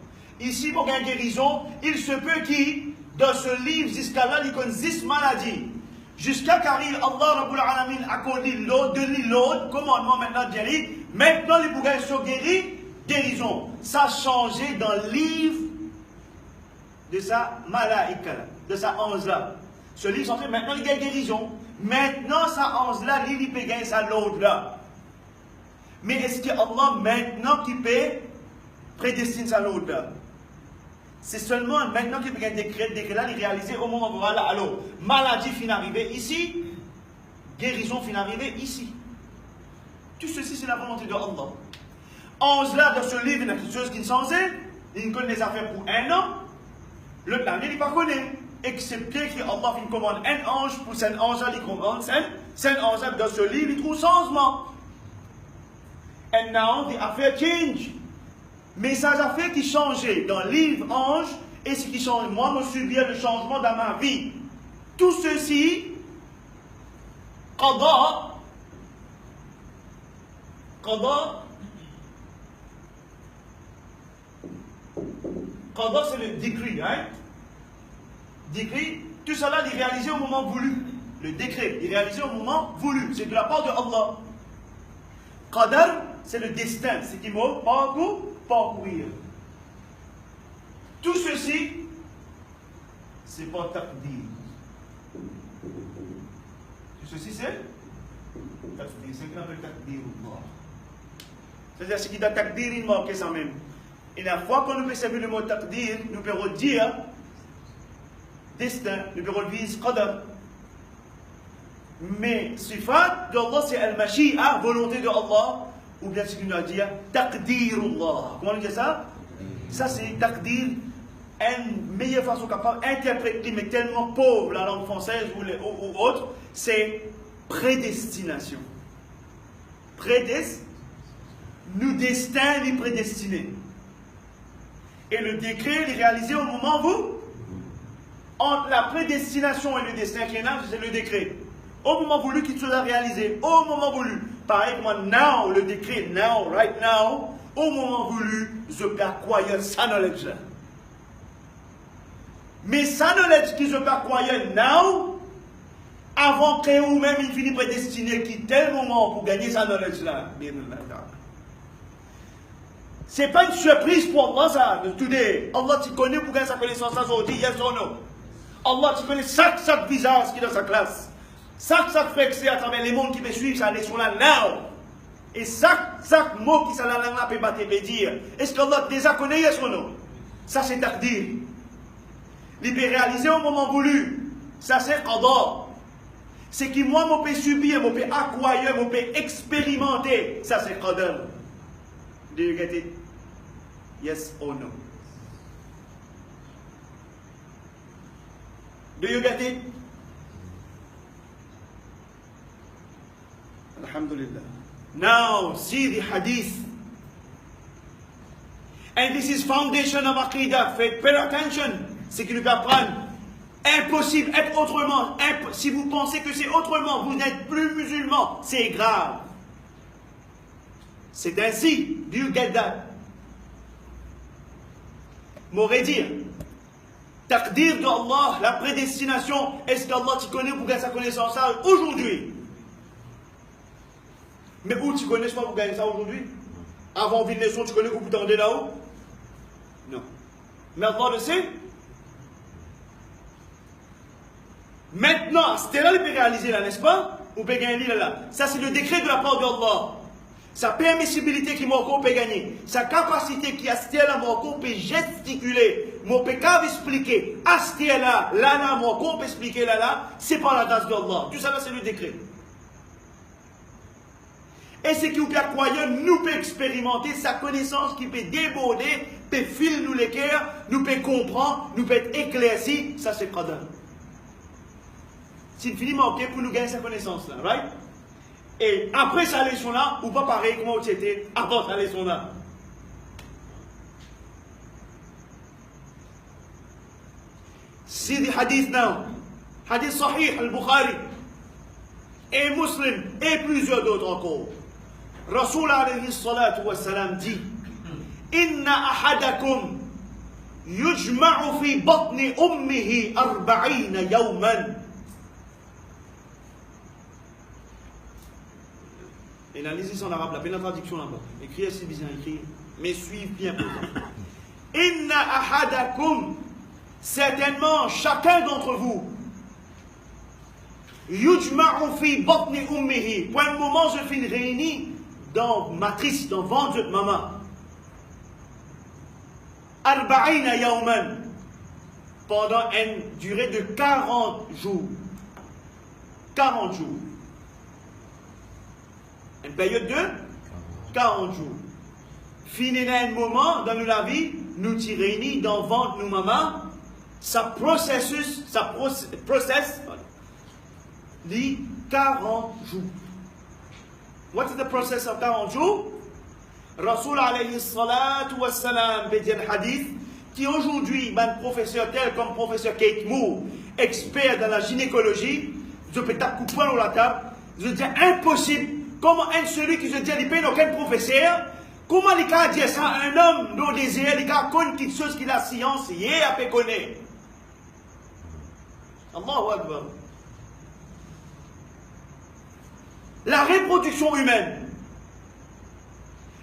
Ici, pour gagner guérison, il se peut qu'il, dans ce livre, jusqu'à là, il connaît 10 maladies. Jusqu'à qu'arrive Allah Rabbul Alamin a connu l'autre, de l'autre, commandement maintenant de guérir. Maintenant, les bougains sont guéris, guérison. Ça a changé dans le livre de sa malaïka, de sa ange-là. Ce livre, en fait, maintenant, il y a guérison. Maintenant, sa ange-là, il peut gagner sa l'autre-là. Mais est-ce que Allah, maintenant, qui peut prédestiner sa l'autre-là? C'est seulement maintenant qu'il peut gagner des décrets-là, il réaliser au moment où voilà, alors, maladie finit d'arriver ici, guérison finit d'arriver ici. Tout ceci, c'est la volonté de Allah. Ange-là, dans ce livre, il y a quelque chose qui est censé, il connaît des affaires pour un an, le plan, il ne pas connaît. Excepté que Allah fait une commande un ange pour cet ange-là, il commande cet ange-là, dans ce livre, il trouve changement. And now, the affair change. Mais ça a fait qui changeait dans le livre ange, et ce qui change, moi, je subir le changement dans ma vie. Tout ceci, qada, c'est le décret, hein? Décret, tout cela est réalisé au moment voulu. Le décret est réalisé au moment voulu. C'est de la part de Allah. Qadar, c'est le destin. C'est qui mot parcourir. Tout ceci, c'est pas taqdir. Tout ceci, c'est taqdir. C'est qu'on appelle taqdir Allah. C'est-à-dire, ce qui est taqdir, il manque ça même. Et la fois qu'on nous peut servir le mot taqdir, nous pouvons dire destin, nous pouvons dire qadar. Mais sifat d'Allah, c'est al-mashi'a, volonté de Allah, ou bien ce qu'il nous a dit, taqdirullah. Comment on dit ça? Ça, c'est taqdir, une meilleure façon capable d'interpréter, mais tellement pauvre la langue française ou autre, c'est prédestination. Nous destin est prédestiné. Et le décret est réalisé au moment où, entre la prédestination et le destin qui est là, c'est le décret. Au moment voulu qu'il soit réalisé, au moment voulu. Pareil que moi, now, le décret, now, right now, au moment voulu, je peux acquérir sa knowledge. Mais sa knowledge qui je peux acquérir now, avant que vous-même il finit prédestiné, qui tel moment pour gagner sa knowledge là, bien c'est pas une surprise pour Allah ça, today. Allah tu connais pour gagner sa connaissance aujourd'hui, yes or no? Allah tu connais chaque visage qui est dans sa classe. Chaque fait que c'est à travers les mondes qui me suivent, ça allait sur la now. Et chaque mot qui s'est la langue peut battre et dire. Est-ce qu'Allah déjà connaît, yes or no? Ça c'est taqdir. Il peut réaliser au moment voulu. Ça c'est qada. C'est que moi, je peux subir, je peux acquérir, je peux expérimenter. Ça c'est qadar. Do you get it? Yes or no? Do you get it? Alhamdulillah. Now, see the hadith. And this is foundation of Aqidah. Pay attention. C'est qu'il nous apprendre. Impossible, être autrement. Si vous pensez que c'est autrement, vous n'êtes plus musulman. C'est grave. C'est ainsi. Do you get that? M'aurait dire. Taqdir de Allah, la prédestination. Est-ce qu'Allah tu connais pour gagner sa connaissance ça aujourd'hui? Mais où tu connais pas pour gagner ça aujourd'hui? Avant une leçon, tu connais où vous t'en là-haut? Non. Mais Allah le sait. Maintenant, c'était là, il peut réaliser là, n'est-ce pas? Ou peut gagner là. Ça, c'est le décret de la part d'Allah. Sa permissibilité qui m'a peut gagner. Sa capacité qui a là, m'a peut gesticuler. M'a peut expliquer. À là, là, m'a peut expliquer là, c'est pas la grâce d'Allah. Tout ça là, c'est le décret. Et ce qui nous peut croire, nous peut expérimenter sa connaissance qui peut déborder, peut filer nous les cœurs, nous peut comprendre, nous peut être éclairci. Ça, c'est Qadar. C'est infiniment ok pour nous gagner sa connaissance là, right? Et après sa leçon là, ou pas pareil, comment tu étais avant sa leçon là. C'est des hadiths now. Hadith Sahih al-Bukhari et Muslim et plusieurs d'autres encore. Rasoul alayhi salatu wa salam dit Inna ahadakum yujma'u fi batni ummihi 40 yawman. Et là, lisez en arabe, la traduction là-bas. Écris assez bien, écrit, mais suivez bien. Inna ahadakum, certainement chacun d'entre vous, yujma'u fi batni ummihi, pour un moment je finis réuni dans matrice, dans ventre de maman. 40 yawman, pendant une durée de 40 jours. 40 jours. Une période de 40 jours. Fini un moment dans la vie, nous t'y réunis dans le ventre de nos mamans, ça processus, dit 40 jours. What is the process of 40 jours? Rasoul alayhi salatu wa salam dit un hadith qui aujourd'hui, un professeur tel comme professeur Kate Moore, expert dans la gynécologie, je peux taper coup de poing dans la table, je dis impossible. Comment celui qui se dit qu'il n'y a aucun professeur, comment il peut dire ça à un homme dont désir, il connaît quelque chose qui la science, il a pu connaître. Allahu Akbar. La reproduction humaine.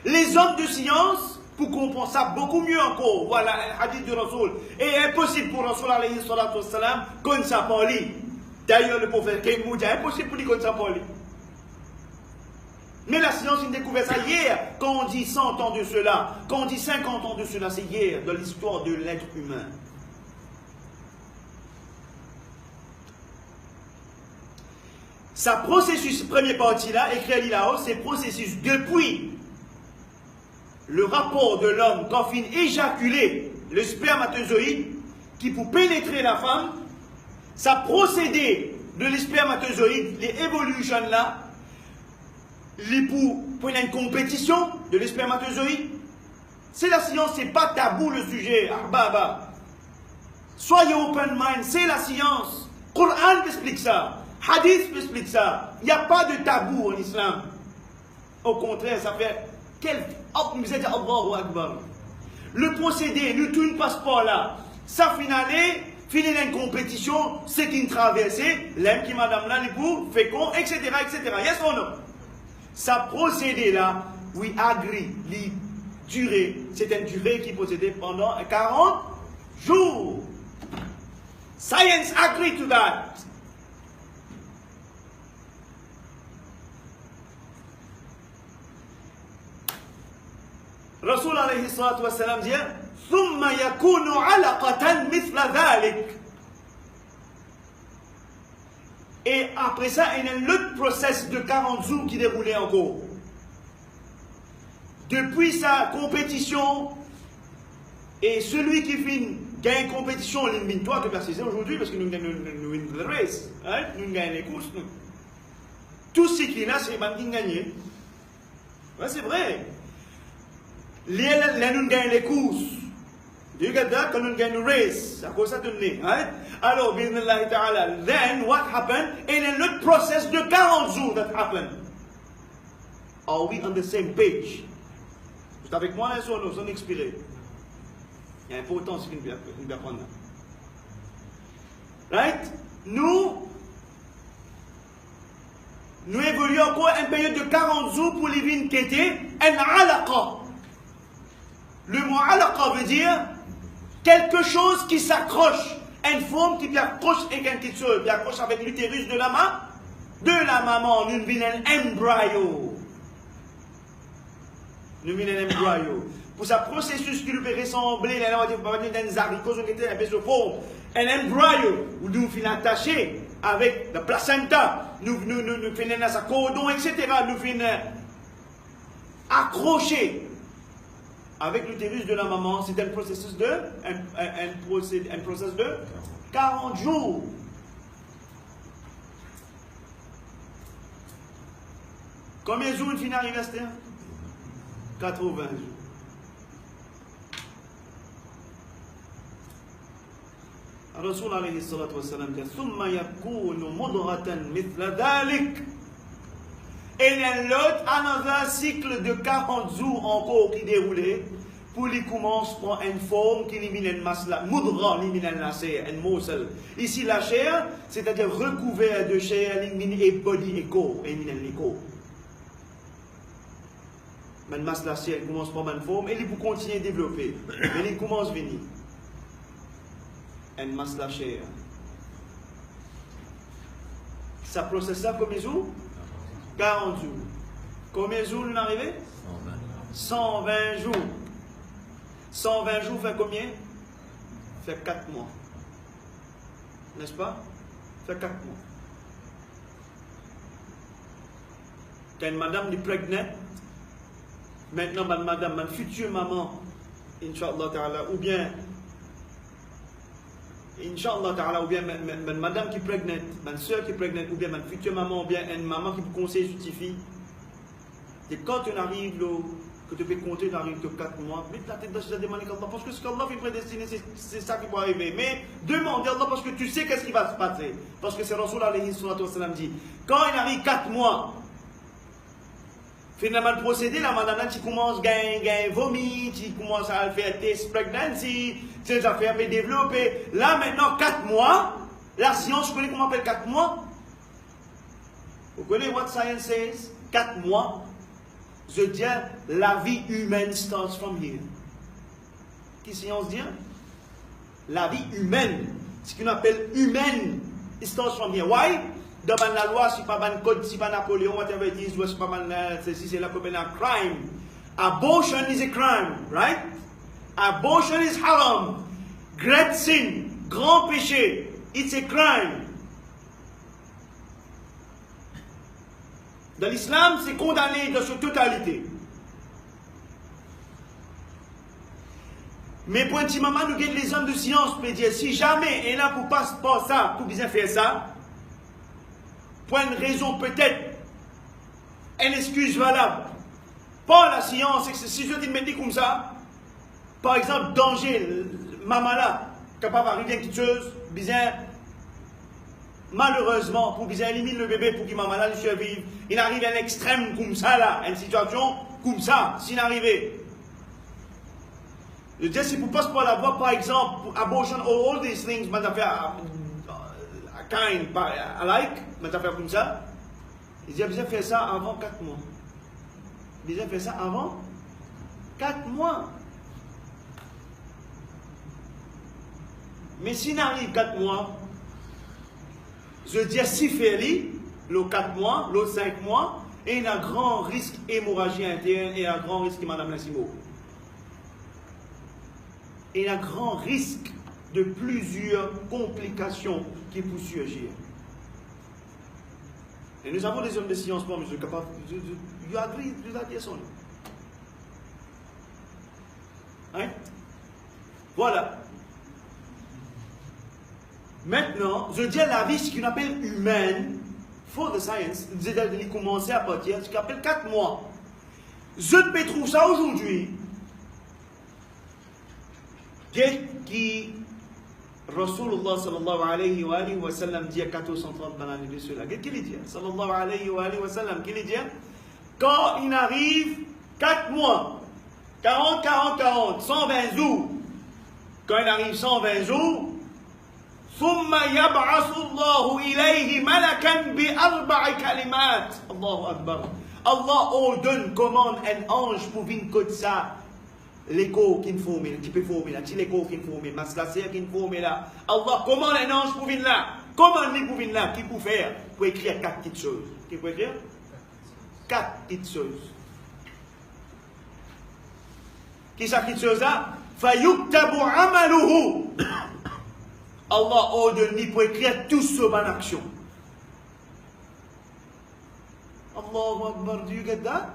Les hommes de science, pour comprendre ça beaucoup mieux encore, voilà un hadith du Rasoul, et impossible pour Rasoul alayhi salatu wa salam, qu'on ça parle. D'ailleurs, le prophète Kémou dit impossible pour lui qu'on ça parle. Mais la science, il découvert ça hier. Quand on dit 100 ans de cela, quand on dit 50 ans de cela, c'est hier, dans l'histoire de l'être humain. Sa processus, première partie là, écrit là-haut, c'est processus depuis le rapport de l'homme quand il éjaculé le spermatozoïde qui pour pénétrer la femme, ça procédé de le spermatozoïde, les évolutions là, pour une compétition de l'espermatozoïde. C'est la science, c'est pas tabou le sujet. Ahbaba. Soyez open mind, c'est la science. Coran explique ça. Hadith explique ça. Il n'y a pas de tabou en islam. Au contraire, ça fait vous êtes Allahu Akbar. Le procédé, nous tout un passeport là, ça finale, finit une compétition, c'est une traversée, l'aime qui madame là, l'époux, fécond, etc., etc. Yes or no? Ça procédé là, we agree, les durée, c'est une durée qui procédait pendant 40 jours. Science agree to that. Rasoul alayhi salatu wa salam dit ثم يكون علقة مثل ذلك. Et après ça, il y a un autre process de 40 jours qui déroulait encore. Depuis sa compétition, et celui qui gagne compétition, il mine toi que préciser aujourd'hui, parce que nous gagnons une race, hein? Nous gagnons les courses. Nous. Tout ce qui est là, c'est même qui gagne. Ouais, c'est vrai. Nous gagnons les courses. Do you get that? Quand nous gagnons une race, à cause de ça, hein? Alors, bismillah ta'ala, then what happened? In a lot process de 40 jours that happened. Are we on the same page? Vous êtes avec moi là sur nous, sans expirer. Il y a un important ce qu'il nous apprendre là. Right? Nous évoluons encore une période de 40 jours pour les vignes qui étaient un alaqa. Le mot alaqa veut dire quelque chose qui s'accroche. Une femme qui accroche avec un petit seul, qui accroche avec l'utérus de la maman, nous venons un embryo. Nous venons un embryo. Pour ce processus qui lui peut ressembler, là, on va dire dans les haricots, on était un peu sur forme. Un embryo, où nous finissons attachés avec la placenta, nous finissons dans sa cordon, etc. Nous finissons accrochés avec l'utérus de la maman. C'est un processus de 40 jours. Combien de jours il finit arrivé à 80 jours. الرسول عليه الصلاة والسلام قال ثم يكون مضغة مثل ذلك. Et l'autre, another cycle de 40 jours encore qui déroulait, pour lui commence par une forme qui élimine une masse, mudra, élimine la chair, une morsel. Ici la chair, c'est-à-dire recouvert de chair, élimine et body et corps, élimine les corps. Mais une masse la chair commence par une forme, et il peut continuer à développer. Mais il commence à venir. Une masse la chair. Ça processe ça combien de jours? 40 jours. Combien de jours nous arrivons? 120 jours. 120 jours fait combien? Fait 4 mois. N'est-ce pas? Fait 4 mois. Quand une madame est prégnante, maintenant, madame, ma future maman, Inch'Allah Ta'ala, ou bien Inch'Allah Ta'ala, ou bien madame qui est prégnante, ma soeur qui est prégnante, ou bien ma future maman, ou bien une maman qui vous conseille justifie. Et quand on arrive, que tu peux compter, tu arrives de 4 mois, mets la tête dans la demande à Allah, parce que ce qu'Allah fait prédestiné, c'est ça qui va arriver. Mais demande à Allah parce que tu sais qu'est-ce qui va se passer. Parce que c'est Rasoul alayhi sallam dit, quand il arrive 4 mois, finalement, le procédé, la madame, tu commences à vomir, tu commences à faire test pregnancy, ces affaires peuvent développer. Là, maintenant, 4 mois, la science, vous connaissez comment on appelle 4 mois? Vous connaissez what science says? 4 mois, je dis, la vie humaine starts from here. Qu'est-ce que science dit? La vie humaine, ce qu'on appelle humaine, it starts from here. Why? Dans la loi, si pas un code, si pas Napoléon, whatever it is, si pas si c'est là comme un crime. Abortion is a crime, right? Abortion is haram. Great sin, grand péché. It's a crime. Dans l'islam, c'est condamné dans sa totalité. Mais pour un petit moment, nous gagnons les hommes de science pour dire si jamais et là vous passez pas ça, pour bien faire ça. Pour une raison peut-être, une excuse valable. Pas la science, si je dis me comme ça, par exemple, danger, maman là, capable d'arriver quelque chose, bien, malheureusement, pour bien éliminer le bébé pour que maman là survive, il arrive à un extrême comme ça là, une situation comme ça, s'il arrivait. Je dis, si vous passez par la voie, par exemple, pour abortion, all these things, mais affaire kind, alike, mais affaire comme ça, il dit, bien faire ça avant 4 mois. Bien faire ça avant 4 mois. Mais s'il arrive 4 mois, je dis, si fait le 4 mois, le 5 mois, et il y a un grand risque hémorragie interne et un grand risque, Madame Lassimo. Et il y a un grand risque de plusieurs complications qui peuvent surgir. Et nous avons des hommes de science, moi, monsieur capable. You agree with that, yes or no? Hein? Voilà. Maintenant, je dis la vie, ce qu'on appelle humaine, for the science, de commencer à partir de ce qu'on appelle 4 mois. Je peux trouver ça aujourd'hui. Qui Rasulullah sallallahu alayhi wa sallam dit à 430 dans l'année de cela. Qu'est-ce qu'il dit? Sallallahu alayhi wa sallam, qu'il dit? Quand il arrive 4 mois, 40, 120 jours, quand il arrive 120 jours, ثم يبعث الله إليه ملكا بأربع كلمات. الله أكبر. Allah ordonne, commande un ange pour venir comme ça, l'écho qui nous forme, qui peut former là, qui l'écho qui nous forme, mascasser qui nous forme là. Allah, comment les anges pour venir là? Comment les pour venir là? Qui peut faire? Pour écrire 4 petites choses. Qui peut écrire? 4 petites choses. Qui ça petites choses là? Fayuktabu amaluhu. Allah ordonne pour écrire tout ce en action. Allahu Akbar, do you get that?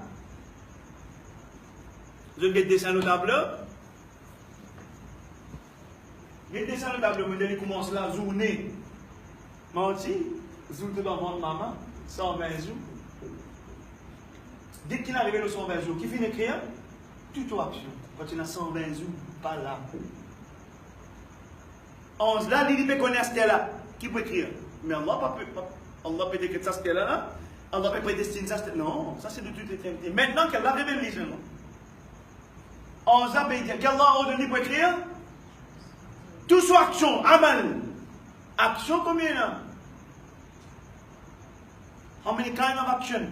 Vous avez dessin au tableau? Le dessin au tableau, il commence la journée. Menti, jour de l'enfant de maman, 120 jours. Dès qu'il arrive aux 120 jours, qui finit d'écrire? Toute action. Quand il a 120 jours, pas là. 11 là, il peut connaître ce là. Qui peut écrire? Mais Allah peut écrire ça, ce là. Allah peut prédestiner ça. Non, ça c'est de toute éternité. Maintenant qu'elle a révélé, non. 11 ans, qu'Allah a ordonné pour écrire? Tout soit action, amal. Action combien là? How many kind of action?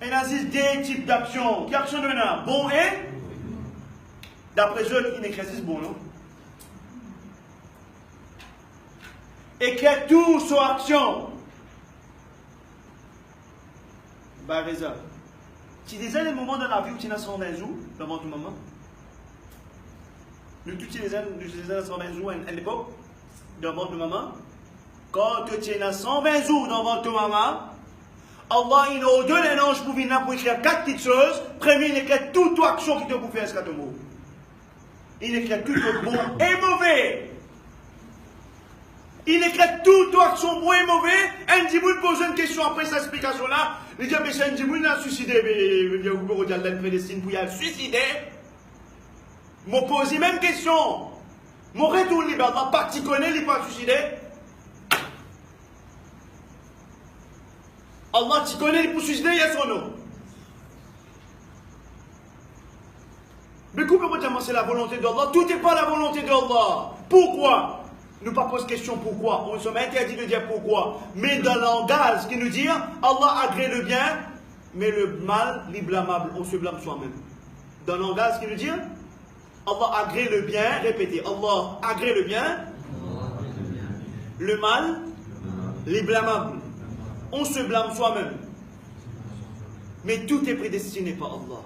Il y a 10 types d'action. Quelle action il y a? Bon et? D'après eux, il n'existe bon, non? Et que tout soit action. Bah, raison. Tu disais les moments dans la vie où tu as 120 jours devant ton maman. Nous tous les ans, 120 jours à l'époque devant ton maman. Quand tu as 120 jours devant ton maman, Allah il a donné un ange pour venir pour écrire 4 petites choses. Premier, il écrit toute action qui te pour faire ce que tu veux. Il écrit tout bon et mauvais. Il écrit toute action bon et mauvais. Un djiboun pose une question après cette explication-là. Il dit, mais c'est un djiboun qui a suicidé. Mais vous pouvez dire la prédestine pour y aller suicider. Je me pose la même question. Je retourne libre. Allah pas tu connais, il n'est pas suicidé. Allah tu connais, il est pour suicider, il y a son nom. Mais comment dire, c'est la volonté d'Allah? Tout n'est pas la volonté d'Allah. Pourquoi? Nous ne pas poser question pourquoi. On se met interdit de dire pourquoi. Mais dans le langage qui nous dit, Allah agrée le bien, mais le mal, l'blâmable, on se blâme soi-même. Dans le langage qui nous dit, Allah agrée le bien, répétez, Allah agrée le bien, le mal, l'blâmable. On se blâme soi-même. Mais tout est prédestiné par Allah.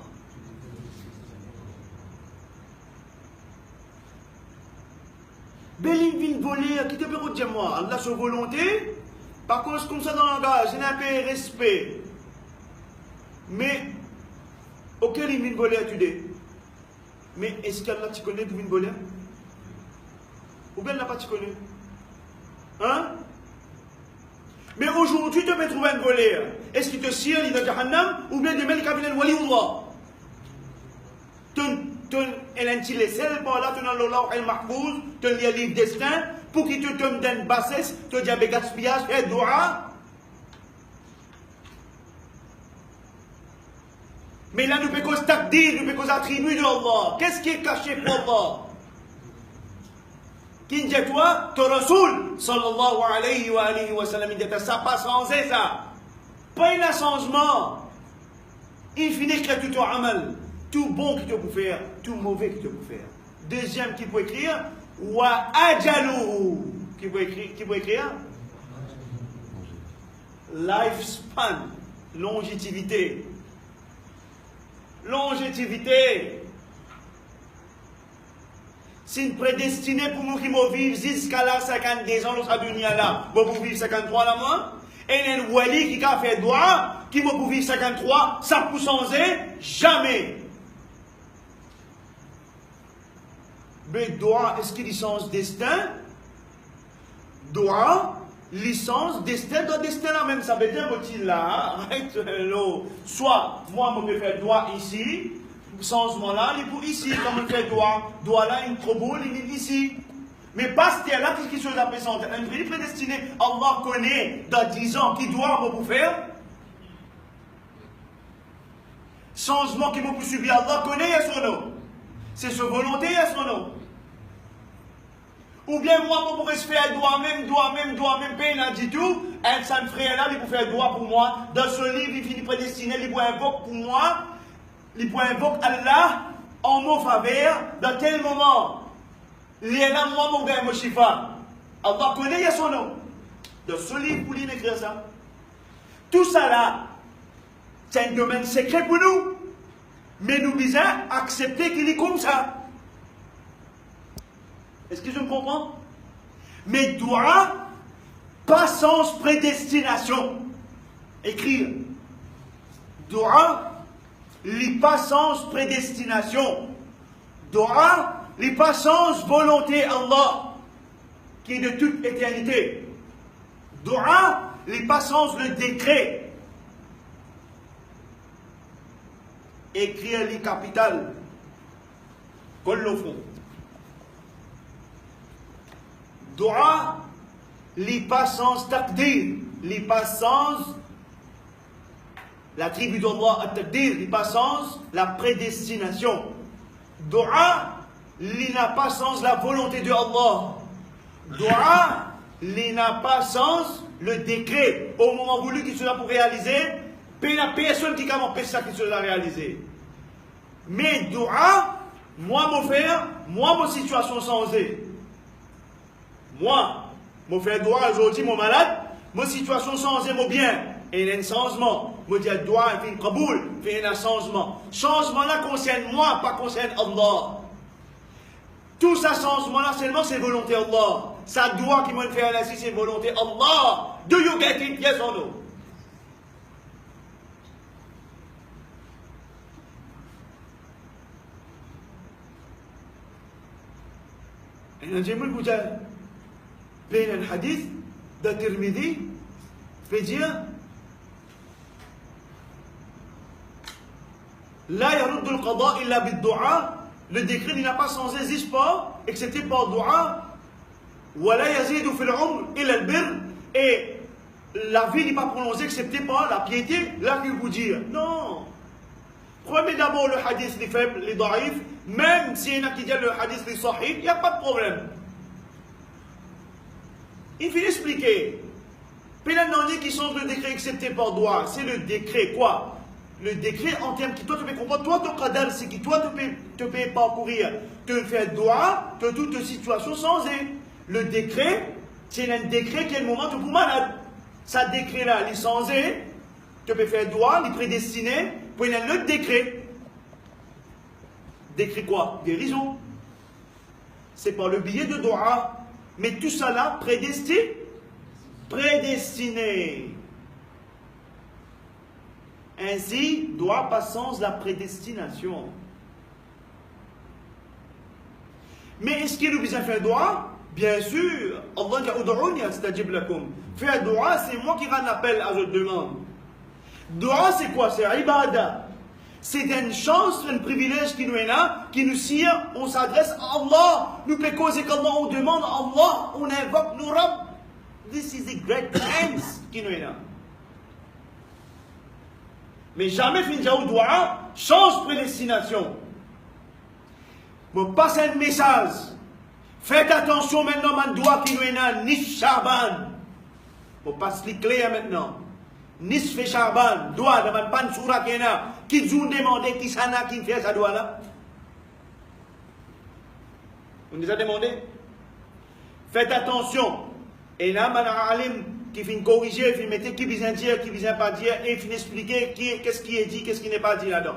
Belle ville volée, qui te peut dire moi, Allah sa volonté, par contre c'est comme ça dans le langage, il y a un peu respect. Mais, auquel il vient voler à tuer? Mais est-ce qu'Allah tu connais pour une voler? Ou bien n'a pas tu connais? Hein? Mais aujourd'hui tu peux trouver un voler. Est-ce qu'il te sire, il est dans Jahannam, ou bien demain il cabine le waliullah? Elle a les seuls par là, tu as le lawh al-mahfouz, tu as le livre destin, pour qu'il te donne une bassesse, tu as dit gaspillage, fais dua. Mais là, nous ne pouvons pas dire, nous ne pouvons pas attribuer de Allah. Qu'est-ce qui est caché pour Allah? Qui dit toi, ton Rasoul, sallallahu alayhi wa sallam, il dit ça pas sans ça. Pas un changement. Il finit que tout ton amal. Tout bon qui te peut faire, tout mauvais qui te peut faire. Deuxième qui peut écrire, wa ajalu. Qui peut écrire? Lifespan. Longévité. Longévité. C'est une prédestinée pour nous qui vont vivre jusqu'à là 52 ans dans cette dunya-là. Bon, pour vivre 53 là, moi. Et il y a un wali qui a fait droit, qui va pour vivre 53, ça peut changer jamais. Mais doigt, est-ce qu'il licence destin? Doigt, licence, destin, dans destin là même, ça veut dire que là, soit moi je peux faire doigt ici, changement là, il est pour ici, comme on fait doigt là, il est trop beau, il est ici. Mais pas ce là, qu'est-ce qui se représente? Un vrai prédestiné, Allah connaît dans 10 ans qui doit pour faire. Changement qui va subir, Allah connaît, il y a son nom. C'est sa volonté, il y a son nom. Ou bien moi, je pourrais se faire doigt même, peine, du tout. un de ses frères là, il peut faire droit pour moi. Dans ce livre, il finit prédestiné, il peut invoquer pour moi, il peut invoquer Allah en mon faveur, dans tel moment. Il est là, moi, mon gars, mon chifa. Allah connaît, il y a son nom. Dans ce livre, pour lui écrire ça. Tout ça là, c'est un domaine secret pour nous. Mais nous devons accepter qu'il est comme ça. Est-ce que je me comprends? Mais doit pas sans prédestination. Écrire. Doit pas sans prédestination. Doit pas sans volonté Allah, qui est de toute éternité. Doa pas sans le décret. Écrire les capitales. Qu'on le font. Doa pas sans taqdir. Pas sans la tribu d'Allah at-taqdir. Pas sans la prédestination. Doa n'a pas sans la volonté de Allah. Doa n'a pas sans le décret au moment voulu qu'il sera pour réaliser. Il n'y a personne qui peut ça qui sera réalisé. Mais doa, moi mon frère, moi mon situation changée. Moi, mon frère doa aujourd'hui mon malade, mon situation changée, mon bien. Et il y a un changement. Je dis doa, il fait un kaboul, il fait un changement. Changement là concerne moi, pas concerne Allah. Tout ça changement là seulement c'est volonté Allah. Ça doit qui m'a fait là c'est volonté Allah. Do you get it? Yes or no? Et j'aimerais vous dire, bien un hadith de Tirmidhi fait dire لا يرد القضاء إلا بالدعاء. Le décret n'a pas changé, n'existe pas, excepté par dua. ولا يزيد في العمر إلا البر. Et la vie n'est pas prolongée, excepté par la piété. Là, que vous dire non. Prenez d'abord le hadith les faibles, les daïfs. Même s'il y en a qui disent le hadith les sahih, il n'y a pas de problème. Il faut expliquer. Puis là, il y a qui change le décret excepté par dua. C'est le décret quoi? Le décret en termes qui toi tu peux comprendre, toi ton qadar c'est qui toi tu peux parcourir, te faire droit de toute situation changée. Le décret, c'est un décret qui est le moment tu es malade. Ça décret là, il est changé, tu peux faire droit, il est prédestiné, pour un autre décret. Décret quoi? Guérison. C'est par le biais de droit. Mais tout ça là, prédestiné. Ainsi, doit pas sans la prédestination. Mais est-ce qu'il nous besoin faire droit? Bien sûr. Allah dit Ud'ouni astajib lakum. Faire droit, c'est moi qui rends appel à votre demande. Droit, c'est quoi? C'est ibada. C'est une chance, un privilège qui nous est là, qui nous sire, on s'adresse à Allah. Nous peut causer qu'Allah, on demande à Allah, on invoque nos Rabb. This is a great chance qui nous est là. Mais jamais finir au doigt, change prédestination. Vous passez un message. Faites attention maintenant, man doigt qui nous est là, Nis Shaban. Vous passez les clés maintenant. Nisfe Shaban, doigt de man pan soura qui est là, qui nous demande qui s'en a qui fait ça doigt là. On nous a demandé. Faites attention. Et là, man alim qui vient corriger, qui vient mettre qui vient dire, qui vient pas dire, et qui vient expliquer qu'est-ce qui est dit, qu'est-ce qui n'est pas dit là-dedans.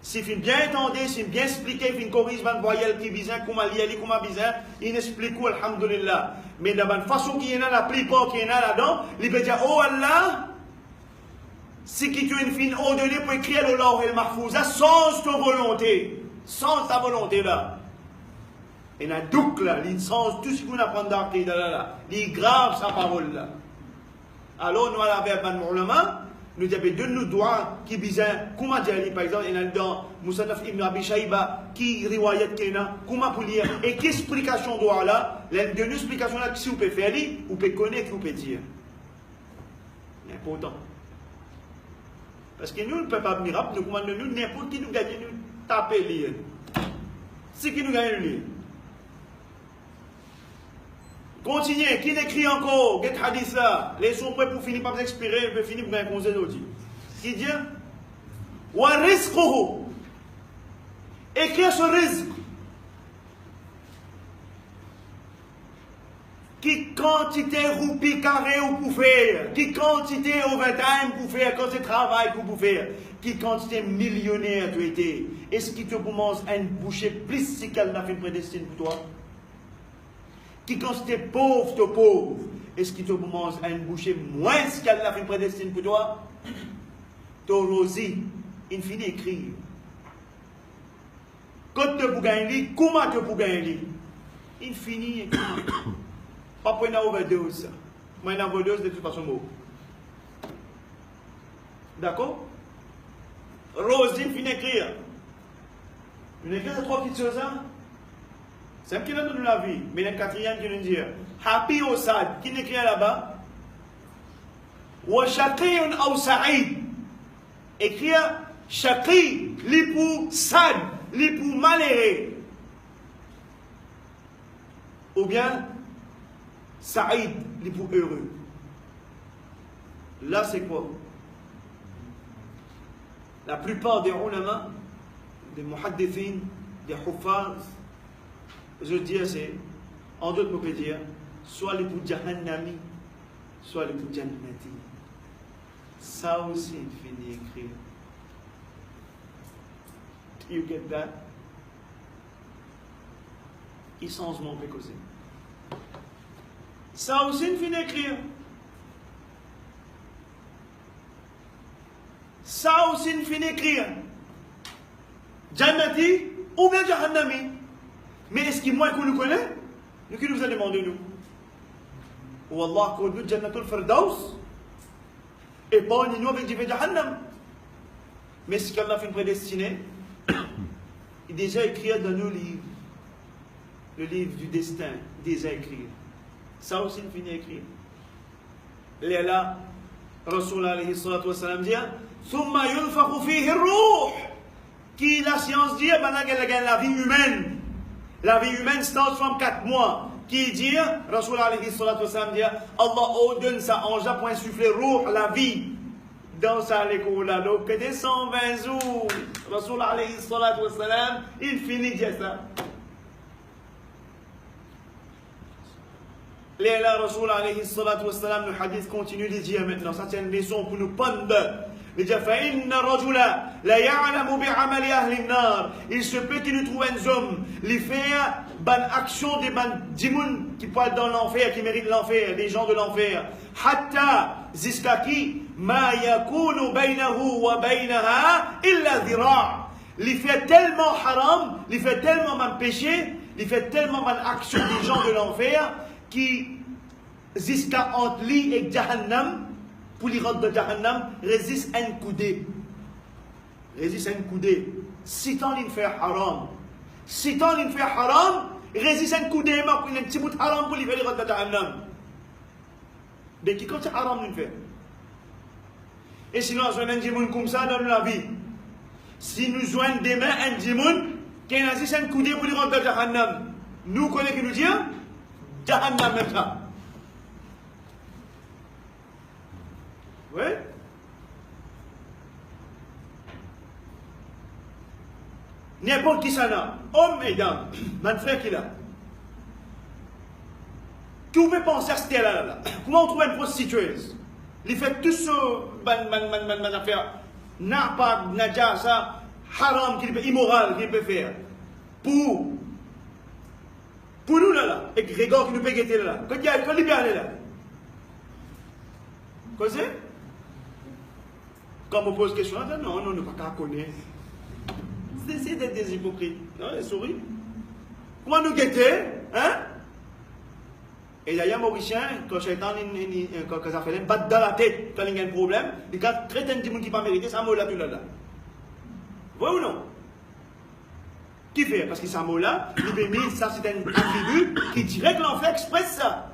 S'il vient bien entendre, s'il vient expliquer, il vient corriger, il voyait qui vient, comment il comment il explique, alhamdulillah. Mais de la façon qu'il y en a, la plupart qui y en a là-dedans, il peut dire, oh Allah, c'est qui tu es une fine ordonnée pour écrire le Lawh el Mahfouza sans ta volonté, sans ta volonté là. Et il y a doute là, il sens tout ce qu'on apprend d'arrêter là, il grave sa parole là. Alors nous allons avec un ulama, nous avons deux nous doigts qui disent, comment dire, par exemple, il y a dans Musannaf ibn Abi Shayba, qui riwayat kena, comment pour lire, et quelle explication doit là, l'une explication là, si vous pouvez faire, vous pouvez connaître, vous pouvez dire. C'est important. Parce que nous ne pouvons pas miracle, nous commandons nous, n'importe qui nous gagne, nous taper lire. C'est qui nous gagne lire. Continuez, qui écrit encore, quel hadith là, les sont prêts pour finir par expirer, pour finir par un conseil d'autres. Qui dit, wa rizquhu, écrire ce rizq, qui quantité roupies carré ou pour faire, qui quantité overtime pour faire, quand c'est travail pour faire, qui quantité millionnaire tu étais, est-ce qu'il te commence à une bouchée plus si qu'elle n'a fait prédestine pour toi? Qui quantité pauvre te pauvre, est-ce qu'il te commence à une bouchée moins si qu'elle n'a fait prédestine pour toi? Ton aussi, il finit écrire. Quand tu peux gagner, comment tu peux gagner? Il finit écrire. Pas pour une overdose. Moi, une overdose de toute façon. D'accord? Rosine finit écrire. Une écrire c'est trois petites choses. C'est un qui nous donne la vie. Mais il y a un quatrième qui nous dit Happy ou sad. Qui écrit là-bas? Wa shaqiyun ou sa'id. Écrire shaqi, li pour sad, li pour malheureux. Ou bien Saïd, les pour heureux. Là, c'est quoi? La plupart des ulama, des muhaddithin, des huffaz, je dis c'est, en d'autres mots, dire, soit les pour jahannami, soit les pour jannati. Ça aussi, il finit écrire. You get that? Ils sont en manque causé. Ça aussi, il finit écrire. Ça aussi, il finit écrire. Jannati ou bien Jahannami. Mais est-ce qu'il moins qu'on nous connaît? Nous qui nous a demandé, nous. Ou Allah, qu'on nous Jannatul Firdaus. Et pas en union avec Jahannam. Mais ce qu'Allah fait prédestiné, il est déjà écrit dans nos livres. Le livre du destin, déjà écrit. Ça aussi, il finit écrit. Il est là, Rasul alayhi salatu wa salam dit Thumma yunfakhu fihi ar-ruh. Qui la science dit, la vie humaine. La vie humaine start from 4 mois. Qui dit, Rasul alayhi salatu wa salam dit Allah donne sa ange pour insuffler ruh, la vie. Dans sa l'école, donc que des 120 jours. Rasul alayhi salatu wa salam, il finit dire ça. Léla Rasoul alayhi salatu wa salam, le hadith continue de dire maintenant, ça c'est une leçon pour nous pendre. Il dit, فَإِنَّ الرَّجُلَ لَا يَعْلَمُ بِعَمَلِ أَهْلِ النَّارِ. Il se peut qu'il nous trouve un homme, il fait une action des djimoun qui parlent dans l'enfer, qui méritent l'enfer, les gens de l'enfer. حَتَّى زِسْكَكِ مَا يَكُونُ بَيْنَهُ وَبَيْنَهَا إِلَّا ذِرَاعٍ. Il fait tellement haram, il fait tellement mal péché, il fait tellement mal action des gens de l'enfer, qui jusqu'à entre lui et Jahannam, pour les rentrer de Jahannam, résiste un coudé. Résiste un coudé. Si tant il fait haram, si tant il fait haram, résiste un coudé, mais il y a un petit bout de haram pour lui faire les rentrer de Jahannam. Mais qui compte haram il fait? Et sinon, on a un djimoun comme ça dans la vie. Si nous joignons demain un djimoun, qui résiste un coudé pour lui rentrer de Jahannam, nous connaissons qui nous dit? Jahannam même ça. Oui. N'importe qui ça là, homme et dame, mon frère qui là. Qui vous fait penser à cette là? Comment on trouve une prostitueuse? Il fait tout ce ban affaire, n'a pas, n'a déjà ça, haram, immoral qu'il peut faire. Pour nous là, et Grégor qui nous peut guetter là, quand il y a un libéré là. Quoi c'est? Quand on pose question, non, on ne peut pas connaître. C'est d'être des hypocrites. Non, ils sourient. Comment nous guetter? Hein? Et d'ailleurs, Mauricien, quand Shaitan, quand ça fait les battre dans la tête, quand il y a un problème, les gars traitent un petit monde qui n'a pas mérité, ça mot là, tout là. Vous voyez ou non? Qui fait? Parce que ça mot là, il peut mettre ça, c'est un attribut qui dirait que l'on fait exprès ça.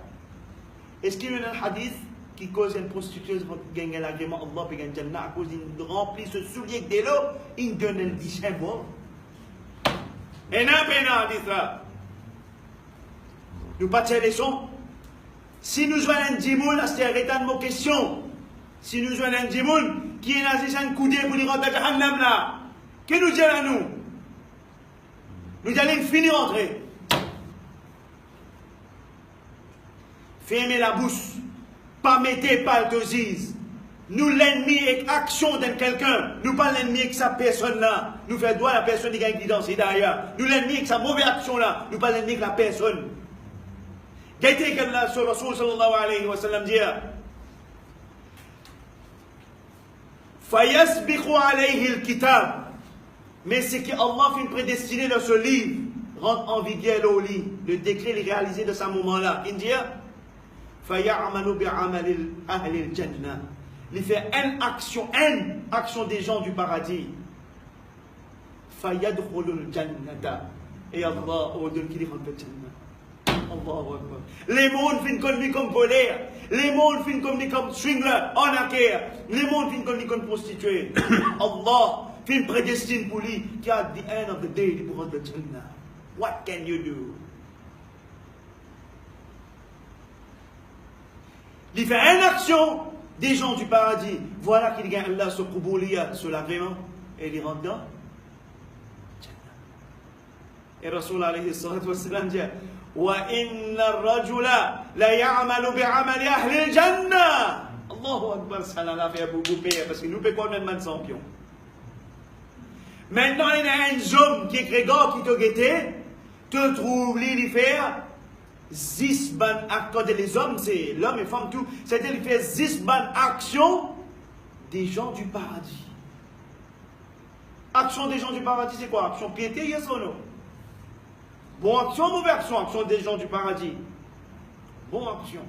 Est-ce qu'il y a un hadith qui cause une prostitueuse pour gagner l'agrément Allah et gagner Jannah à cause d'une remplit ce soulier de l'eau, il donne le dichet bon. Et non, dit ça. Nous pas tirer les sons. Si nous jouons un djimoun, c'est arrêtant de nos questions. Si nous jouons un djimoun, qui est nazi un coudé pour nous rentrer à Jahannam là, qui nous dit à nous? Nous allons finir entrer. Fermez la bouche. Pas mettez pas le dosise. Nous l'ennemi avec action de quelqu'un. Nous pas l'ennemi avec sa personne là. Nous faisons droit à la personne qui a une guidance derrière. Nous l'ennemi avec sa mauvaise action là. Nous pas l'ennemi avec la personne. Qu'est-ce que Allah sur Rasul sallallahu alayhi wa sallam dit? Fayasbiqu alayhi al-kitab. Mais c'est qu'Allah fait prédestiné dans ce livre. Rentre en vigueur au lit. Le décret est réalisé de ce moment-là. Il dit Faya'amalu bi'amali ahli al-jannah. Il fait une action des gens du paradis. Fayadkhulul jannata. Et Allah ordonne qu'il rentre au jannah. Allahu Akbar. Les mondes finissent comme lui comme voleur. Les mondes finissent comme lui comme swingler, en acquère. Les mondes finissent comme lui comme prostituée. Allah finit prédestine pour lui qui at the end of the day il rentre au jannah. What can you do? Il fait une action des gens du paradis. Voilà qu'il gagne Allah sur Qubouliya, sur l'agrément, et il rentre dans et Rasul alayhi salatu wa sallam dit Wa inna ar-rajula la ya'malu bi'amali ahli al-jannah. Allahu Akbar, ça l'a fait beaucoup pire parce que nous pouvons même un champion. Maintenant, il y a un homme qui est grégor qui te guettait, te trouve l'île faire 10 bonnes actions. Les hommes, c'est l'homme et femme tout. C'est-à-dire qu'il fait 10 bonnes actions des gens du paradis. Action des gens du paradis, c'est quoi? Action piété, yes ou non? Bon action, mauvaise action, action des gens du paradis. Bon action.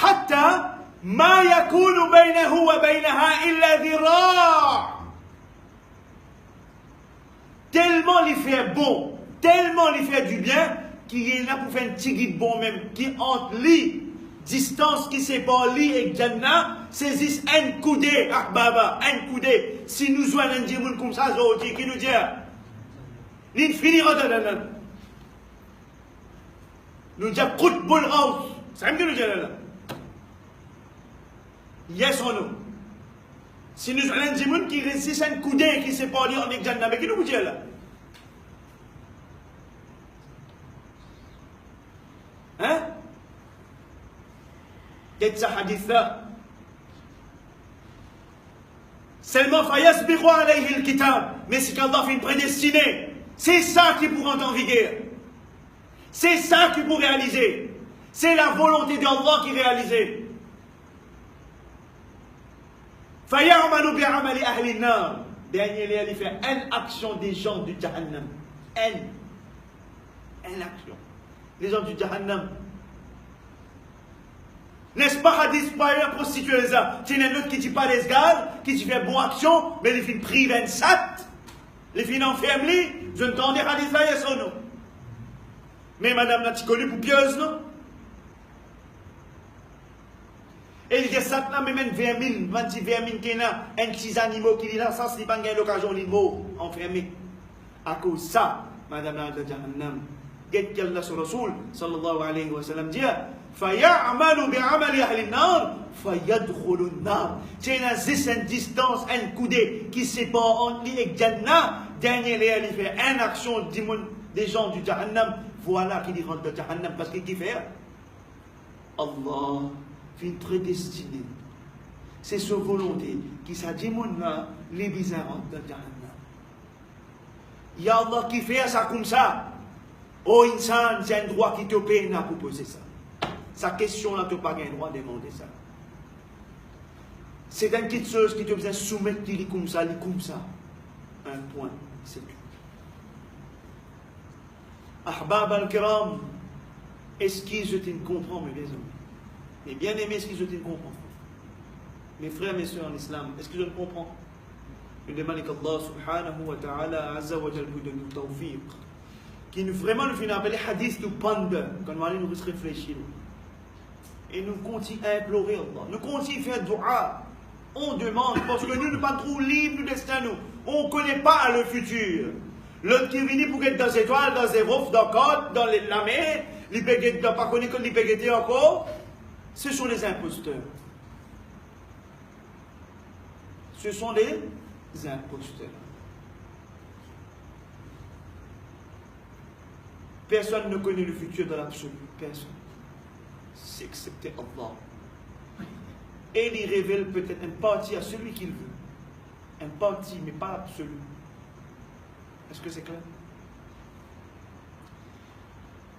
Hatta ma yakunu baynahu wa baynaha illa dhira'. Tellement il fait bon, tellement il fait du bien, qu'il est là pour faire un petit guide bon même, qui entre lui, distance qui sépare lui et Jannah, saisissent un coudé, Akbaba, un coudé. Si nous jouons un djimoun comme ça, qui nous dit, il finira de là. Nous disons, coute bon house. C'est ce que nous disons là. Yes ou non? Si nous avons un djimoun qui résiste un coudé qui sépare lui avec Jannah, mais qui nous dit là? Hein? Qu'est-ce que ce hadith là? Seulement fayasbiqu alayhi al-kitab. Mais c'est qu'Allah fait une prédestinée. C'est ça qui pourra en vigueur. C'est ça qui pourra réaliser. C'est la volonté d'Allah qui réalise. Faya'amalu bi'amali ahli an-nar. Dernier, il fait une action des gens du Jahannam. Une action. Les gens du Jahannam. N'est-ce pas hadith pas un prostitué ça? C'est un autre qui dit pas les gars, qui dit fait bonne action, mais il fait priver un sat. Les finances ferment, je ne t'en dis hadith là, yes ou non? Mais madame n'a-t-il connu pour pieuse, non? Et il dit ça, mais même 20 000, 20 000 qui n'a un petit animal qui est là, ça, c'est pas une occasion, les mots enfermés. À cause de ça, madame n'a de Jahannam, qu'est-ce qu'Allah sur Rasul, sallallahu alayhi wa sallam, dit, فَيَعْمَلُ بِعَمَلِ أَهْلِ النَّارِ فَيَدْخُلُ النَّارِ. C'est une distance, un coudé qui sépare entre lui et Jannah. Dernier, il fait une action des gens du Jahannam. Voilà qu'il rentre dans Jahannam. Parce qu'il fait Allah fait une prédestinée. C'est sa volonté qui s'est dit là, les bizarres rentrent dans Jahannam. Il y a Allah qui fait ça comme ça. Oh, insan, c'est un droit qui te paye pour poser ça. Sa question là, tu n'as pas le droit de demander ça. C'est une petite chose qui te faisait soumettre comme ça, un point, c'est tout. Ahbab al-Kiram, est-ce que je te comprends, mes amis? Mes bien-aimés, est-ce que je te comprends? Mes frères, mes soeurs en islam, est-ce que je le comprends? Je demande qu'Allah subhanahu wa ta'ala, azza wa jal, nous donne le tawfiq. Qui nous vraiment nous fait appeler hadith de panda, quand on va nous réfléchir. Et nous continuons à implorer Allah. Nous continuons à faire dua. On demande, parce que nous ne sommes pas trop libres du destin, nous. On ne connaît pas le futur. L'autre qui est venu pour être dans les étoiles, dans les roufs, dans les côtes, dans la mer, l'hyperguette n'a pas connu que l'hyperguette encore, ce sont les imposteurs. Ce sont les imposteurs. Personne ne connaît le futur de l'absolu. Personne. C'est excepté Allah. Et il révèle peut-être une partie à celui qu'il veut. Une partie, mais pas absolue. Est-ce que c'est clair?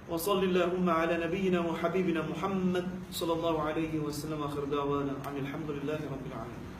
وصل اللهم على نبينا وحبيبنا محمد صلى الله عليه وسلم آخر دعوانا عن الحمد لله رب العالمين.